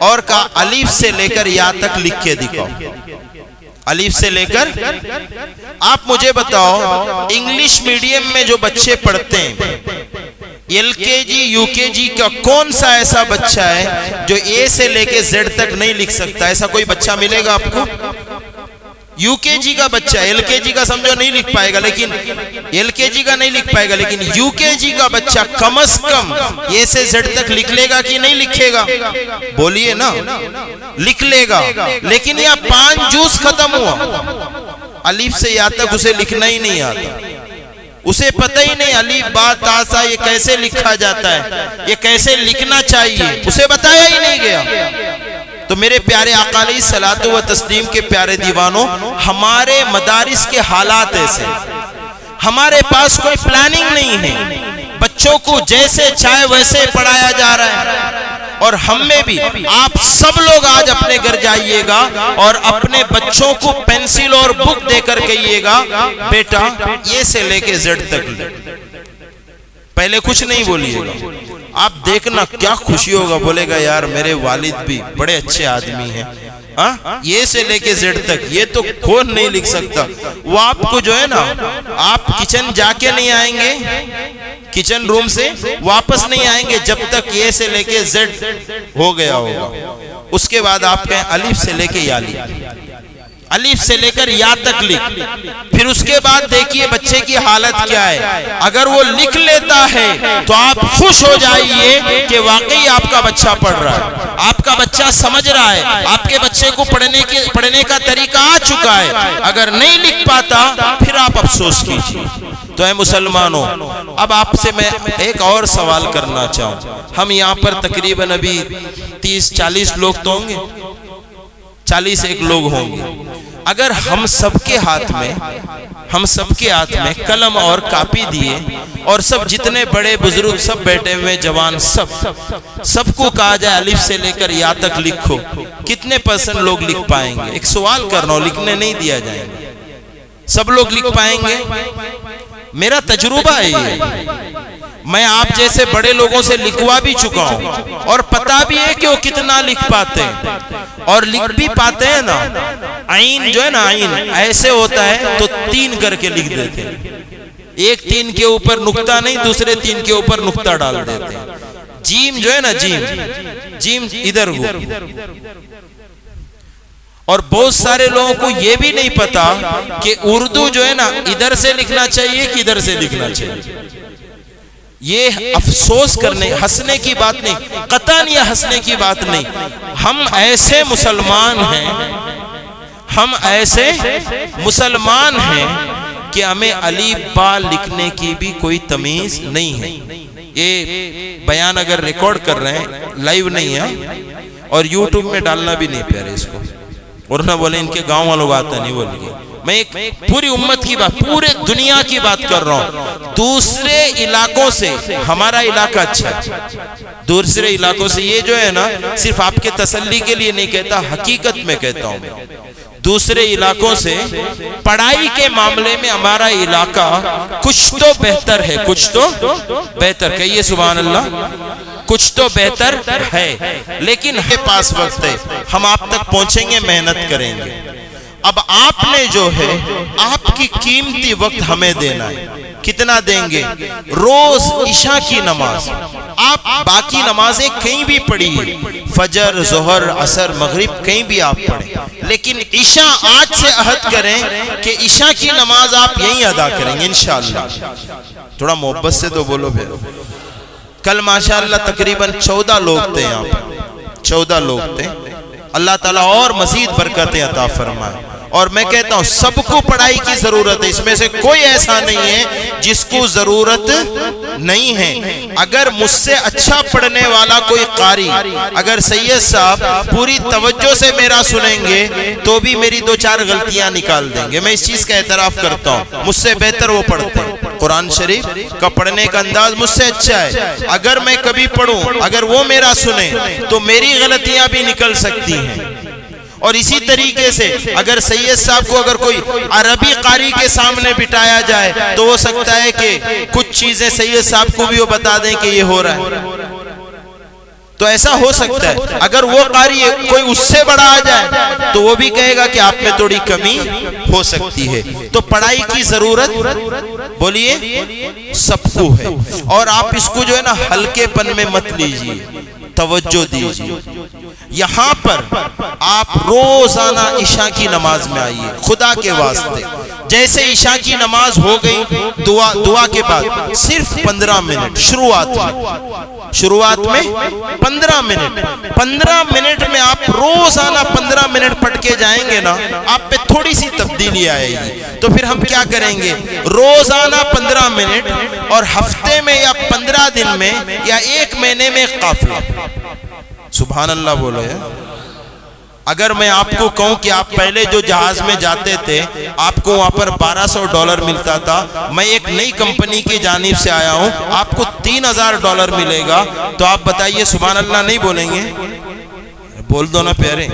اور کہا الف سے لے کر یا تک لکھ کے دکھاؤ. الف سے لے کر, آپ مجھے بتاؤ انگلش میڈیم میں جو بچے پڑھتے ہیں, LKG UKG کا کون سا ایسا بچہ ہے جو A سے لے کے Z تک نہیں لکھ سکتا؟ ایسا کوئی بچہ ملے گا آپ کو؟ UKG کا بچہ, LKG کا سمجھو نہیں لکھ پائے گا, لیکن LKG کا نہیں لکھ پائے گا, لیکن UKG کا بچہ کم از کم A سے Z تک لکھ لے گا کہ نہیں لکھے گا؟ بولیے نا, لکھ لے گا. لیکن یہ 5 جوز ختم ہوا, الف سے یا تک اسے لکھنا ہی نہیں آتا, اسے پتہ ہی نہیں الف با تا سا یہ کیسے لکھا جاتا ہے, یہ کیسے لکھنا چاہیے, اسے بتایا ہی نہیں گیا. تو میرے پیارے آقا علیہ الصلوۃ و تسلیم کے پیارے دیوانوں, ہمارے مدارس کے حالات ایسے. ہمارے پاس کوئی پلاننگ نہیں ہے، بچوں کو جیسے چاہے ویسے پڑھایا جا رہا ہے۔ اور ہم میں بھی آپ سب لوگ آج اپنے گھر جائیے گا اور اپنے بچوں کو پینسل اور بک دے کر کہیے گا بیٹا یہ سے لے کے زیڈ تک لے، پہلے کچھ نہیں بولیے گا، آپ دیکھنا کیا خوشی ہوگا، بولے گا یار میرے والد بھی بڑے اچھے آدمی ہیں، یہ سے لے کے زیڈ تک یہ تو کون نہیں لکھ سکتا۔ وہ آپ کو جو ہے نا، آپ کچن جا کے نہیں آئیں گے، کچن روم سے واپس نہیں آئیں گے جب تک یہ سے لے کے زیڈ ہو گیا ہوگا۔ اس کے بعد آپ کہیں الف سے لے کے یا لکھ، الف سے لے کر یا تک لکھ، پھر اس کے بعد دیکھیے بچے کی حالت کیا ہے۔ اگر وہ لکھ لیتا ہے تو آپ خوش ہو جائیے کہ واقعی آپ کا بچہ پڑھ رہا ہے، آپ کا بچہ سمجھ رہا ہے، آپ کے بچے کو پڑھنے کا طریقہ آ چکا ہے۔ اگر نہیں لکھ پاتا پھر آپ افسوس کیجیے۔ تو اے مسلمانوں، اب آپ سے میں ایک اور سوال کرنا چاہوں۔ ہم یہاں پر تقریباً ابھی 30-40 لوگ تو ہوں گے، 41 لوگ ہوں گے۔ اگر ہم سب کے ہاتھ میں قلم اور کاپی دیے اور سب جتنے بڑے بزرگ سب بیٹھے ہوئے جوان سب کو کہا جائے الف سے لے کر یا تک لکھو، کتنے % لوگ لکھ پائیں گے؟ ایک سوال کر رہا ہوں، لکھنے نہیں دیا جائے گا، سب لوگ لکھ پائیں گے؟ میرا تجربہ ہے یہ، میں آپ جیسے بڑے لوگوں سے لکھوا بھی چکا ہوں اور پتا بھی ہے کہ وہ کتنا لکھ پاتے ہیں، اور لکھ بھی پاتے ہیں نا۔ عین جو ہے نا، عین ایسے ہوتا ہے تو 3 کر کے لکھ دیتے ہیں، ایک 3 کے اوپر نقطہ نہیں، دوسرے 3 کے اوپر نقطہ ڈال دیتے ہیں۔ جیم جو ہے نا، جیم ادھر ہو۔ اور بہت سارے لوگوں کو یہ بھی نہیں پتا کہ اردو جو ہے نا ادھر سے لکھنا چاہیے کہ ادھر سے لکھنا چاہیے۔ یہ افسوس کرنے ہنسنے کی بات نہیں، قطعاً یہ ہنسنے کی بات نہیں۔ ہم ایسے مسلمان ہیں کہ ہمیں الف با لکھنے کی بھی کوئی تمیز نہیں ہے۔ یہ بیان اگر ریکارڈ کر رہے ہیں، لائیو نہیں ہے اور یوٹیوب میں ڈالنا بھی نہیں پہ رہے اس کو، اور نہ بولے ان کے گاؤں والوں آتا نہیں بول گئے۔ میں ایک پوری امت کی بات، پورے دنیا کی بات کر رہا ہوں۔ دوسرے علاقوں سے ہمارا علاقہ اچھا ہے، دوسرے علاقوں سے، یہ جو ہے نا صرف آپ کے تسلی کے لیے نہیں کہتا، حقیقت میں کہتا ہوں میں، دوسرے علاقوں سے پڑھائی کے معاملے میں ہمارا علاقہ کچھ تو بہتر ہے، کچھ تو بہتر، کہیے سبحان اللہ، کچھ تو بہتر ہے۔ لیکن ہمارے پاس وقت ہے، ہم آپ تک پہنچیں گے، محنت کریں گے۔ اب آپ نے جو ہے آپ کی قیمتی وقت ہمیں دینا ہے۔ کتنا دیں گے؟ روز عشاء کی نماز، آپ باقی نمازیں کہیں بھی پڑھیے، فجر، ظہر، عصر، مغرب کہیں بھی آپ پڑھیں، لیکن عشاء آج سے عہد کریں کہ عشاء کی نماز آپ یہیں ادا کریں گے انشاءاللہ۔ تھوڑا محبت سے تو بولو بھائی۔ کل ماشاءاللہ تقریباً 14 لوگ تھے یہاں پر، 14 لوگ تھے۔ اللہ تعالیٰ اور مزید برکتیں عطا فرمائے۔ اور میں کہتا ہوں سب کو پڑھائی کی ضرورت ہے، اس میں سے کوئی ایسا نہیں ہے جس کو ضرورت نہیں ہے۔ اگر مجھ سے اچھا پڑھنے والا کوئی قاری، اگر سید صاحب پوری توجہ سے میرا سنیں گے تو بھی میری 2-4 غلطیاں نکال دیں گے، میں اس چیز کا اعتراف کرتا ہوں۔ مجھ سے بہتر وہ پڑھتے ہیں، قرآن شریف کا پڑھنے کا انداز مجھ سے اچھا ہے۔ اگر میں کبھی پڑھوں، اگر وہ میرا سنیں تو میری غلطیاں بھی نکل سکتی ہیں۔ اور اسی طریقے سے اگر سید صاحب کو اگر کوئی عربی قاری کے سامنے بٹھایا جائے تو ہو سکتا ہے کہ کچھ چیزیں سید صاحب کو بھی وہ بتا دیں کہ یہ ہو رہا ہے، تو ایسا ہو سکتا ہے۔ اگر وہ قاری کوئی اس سے بڑا آ جائے تو وہ بھی کہے گا کہ آپ میں تھوڑی کمی ہو سکتی ہے۔ تو پڑھائی کی ضرورت بولیے سب کو ہے، اور آپ اس کو جو ہے نا ہلکے پن میں مت لیجیے، توجہ دیجیے۔ یہاں پر آپ روزانہ عشاء کی نماز میں آئیے، خدا کے واسطے۔ جیسے عشاء کی نماز ہو گئی، دعا کے بعد صرف 15 منٹ شروعات میں 15 منٹ میں آپ روزانہ 15 منٹ پڑھ کے جائیں گے نا، آپ پہ تھوڑی سی تبدیلی آئے گی۔ تو پھر ہم کیا کریں گے؟ روزانہ 15 منٹ، اور ہفتے میں یا 15 دن میں یا 1 مہینے میں قافلہ۔ سبحان اللہ بولو ہے۔ اگر میں آپ کو کہوں کہ آپ پہلے جو جہاز میں جاتے تھے آپ کو وہاں پر $1200 ملتا تھا، میں ایک نئی کمپنی کی جانب سے آیا ہوں آپ کو $3000 ملے گا، تو آپ بتائیے سبحان اللہ نہیں بولیں گے؟ بول دو نا پیارے،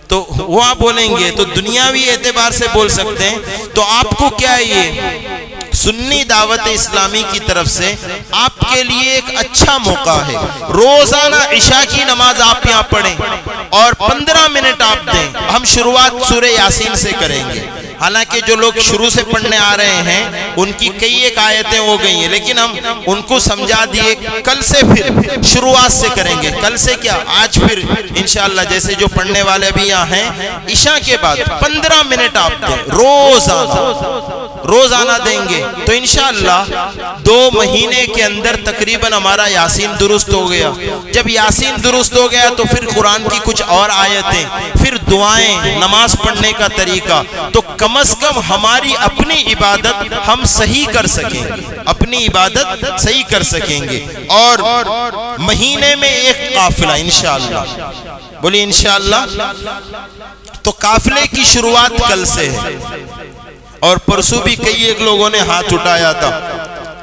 تو وہاں بولیں گے تو دنیاوی اعتبار سے بول سکتے ہیں۔ تو آپ کو کیا ہے، یہ سنی دعوت اسلامی کی طرف سے آپ کے لیے ایک اچھا موقع ہے۔ روزانہ عشاء کی نماز آپ یہاں پڑھیں اور 15 منٹ آپ دیں۔ ہم شروعات سورہ یاسین سے کریں گے، حالانکہ جو لوگ شروع سے پڑھنے آ رہے ہیں ان کی کئی ایک آیتیں ہو گئی ہیں، لیکن ہم ان کو سمجھا دیے کل سے پھر شروعات سے کریں گے۔ کل سے کیا، آج پھر انشاءاللہ جیسے جو پڑھنے والے بھی یہاں ہیں، عشاء کے بعد 15 منٹ آپ دیں، روزانہ دیں گے تو انشاءاللہ 2 مہینے کے اندر تقریباً ہمارا یاسین درست ہو گیا۔ جب یاسین درست ہو گیا تو پھر قرآن کی کچھ اور آیتیں، پھر دعائیں، نماز پڑھنے کا طریقہ، تو کم از کم ہماری اپنی عبادت ہم صحیح کر سکیں گے، اپنی عبادت صحیح کر سکیں گے۔ اور مہینے میں ایک قافلہ انشاءاللہ، بولیے انشاءاللہ۔ تو قافلے کی شروعات کل سے ہے، اور پرسوں بھی کئی ایک لوگوں نے ہاتھ اٹھایا تھا۔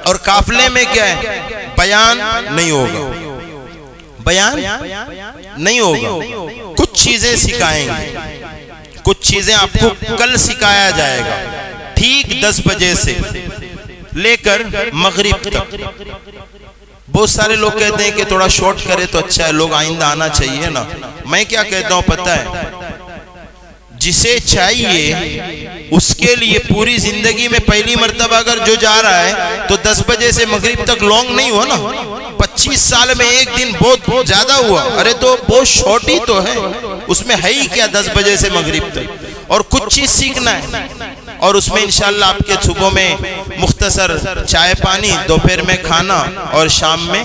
اور قافلے میں کیا ہے، بیان نہیں ہوگا، بیان نہیں ہوگا، کچھ چیزیں سکھائیں گے، کچھ چیزیں آپ کو کل سکھایا جائے گا، ٹھیک 10 بجے سے لے کر مغرب تک۔ بہت سارے لوگ کہتے ہیں کہ تھوڑا شارٹ کرے تو اچھا ہے، لوگ آئندہ آنا چاہیے نا۔ میں کیا کہتا ہوں پتہ ہے، جسے چاہیے اس کے لیے پوری زندگی میں پہلی مرتبہ اگر جو جا رہا ہے تو 10 بجے سے مغرب تک لانگ نہیں ہوا نا، 25 سال میں ایک دن بہت زیادہ ہوا، ارے تو بہت شارٹ ہی تو ہے، اس میں ہے ہی کیا 10 بجے سے مغرب تک۔ اور کچھ چیز سیکھنا ہے، اور اس میں انشاءاللہ آپ کے صبح میں مختصر چائے پانی، دوپہر میں کھانا اور شام میں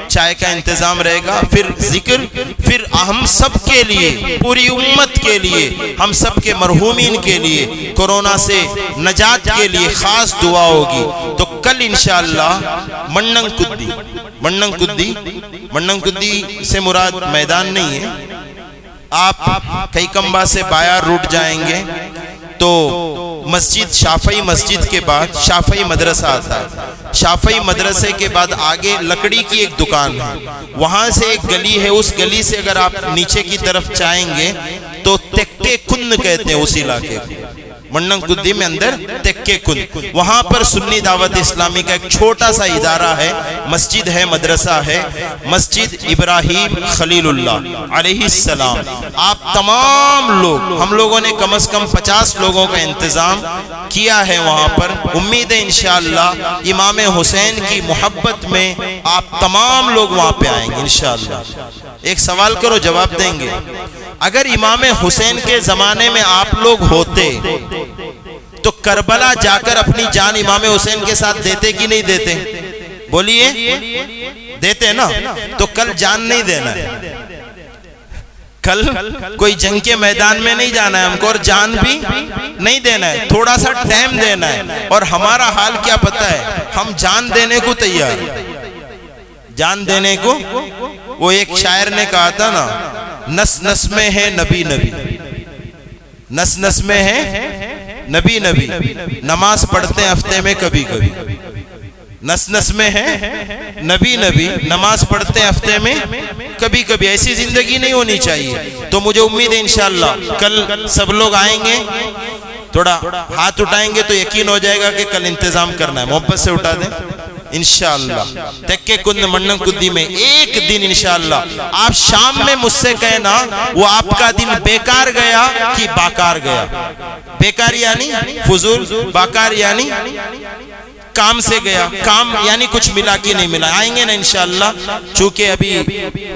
چائے کا انتظام رہے گا، پھر ذکر، پھر ہم سب کے لیے، پوری امت کے لیے، ہم سب کے مرحومین کے لیے، کورونا سے نجات کے لیے خاص دعا ہوگی۔ تو کل انشاءاللہ مننگ کدی سے مراد میدان نہیں ہے، آپ کئی کمبا سے بایا روٹ جائیں گے تو مسجد، شافعی مسجد کے بعد شافعی مدرسہ آتا ہے، شافعی مدرسے کے بعد آگے لکڑی کی ایک دکان ہے، وہاں سے ایک گلی ہے، اس گلی سے اگر آپ نیچے کی طرف جائیں گے تو تکے کن کہتے ہیں اس علاقے کو، مننگ کدی میں اندر تکے کن، وہاں پر سنی دعوت اسلامی کا ایک چھوٹا سا ادارہ ہے، مسجد ہے، مدرسہ ہے، مسجد ابراہیم خلیل اللہ علیہ السلام۔ آپ تمام لوگ، ہم لوگوں نے کم از کم 50 لوگوں کا انتظام کیا ہے وہاں پر، امید ہے انشاءاللہ امام حسین کی محبت میں آپ تمام لوگ وہاں پہ آئیں گے انشاءاللہ۔ ایک سوال کرو، جواب دیں گے، اگر امام حسین کے زمانے میں آپ لوگ ہوتے تو کربلا جا کر اپنی جان امام حسین کے ساتھ دیتے کہ نہیں دیتے؟ بولیے، دیتے نا؟ تو کل جان نہیں دینا ہے، کل کوئی جنگ کے میدان میں نہیں جانا ہے ہم کو، اور جان بھی نہیں دینا ہے، تھوڑا سا ٹائم دینا ہے۔ اور ہمارا حال کیا پتہ ہے، ہم جان دینے کو تیار ہیں، جان دینے کو۔ وہ ایک شاعر نے کہا تھا نا، نس نس میں ہے نبی نبی، نس نس میں ہے نبی نبی، نماز پڑھتے ہیں ہفتے میں کبھی کبھی، نس نس میں ہے نبی نبی، نماز پڑھتے ہیں ہفتے میں کبھی کبھی۔ ایسی زندگی نہیں ہونی چاہیے۔ تو مجھے امید ہے انشاءاللہ کل سب لوگ آئیں گے، تھوڑا ہاتھ اٹھائیں گے تو یقین ہو جائے گا کہ کل انتظام کرنا ہے، محبت سے اٹھا دیں انشاءاللہ۔ تکے کن مننگ کدی میں ایک دن انشاءاللہ آپ شام میں مجھ سے کہنا وہ آپ کا دن بیکار گیا کہ باکار گیا۔ بیکار یعنی فضول، باکار یعنی کام سے گیا، کام یعنی کچھ ملا کہ نہیں ملا۔ آئیں گے نا انشاءاللہ، چونکہ ابھی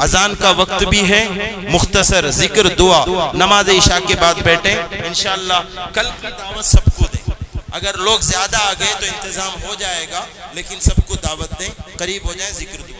اذان کا وقت بھی ہے، مختصر ذکر، دعا، نماز عشاء کے بعد بیٹھیں انشاءاللہ۔ کل کی دعوت سب کو دیں، اگر لوگ زیادہ آ گئے تو انتظام ہو جائے گا، لیکن سب کو دعوت دیں، قریب ہو جائیں، ذکر دعا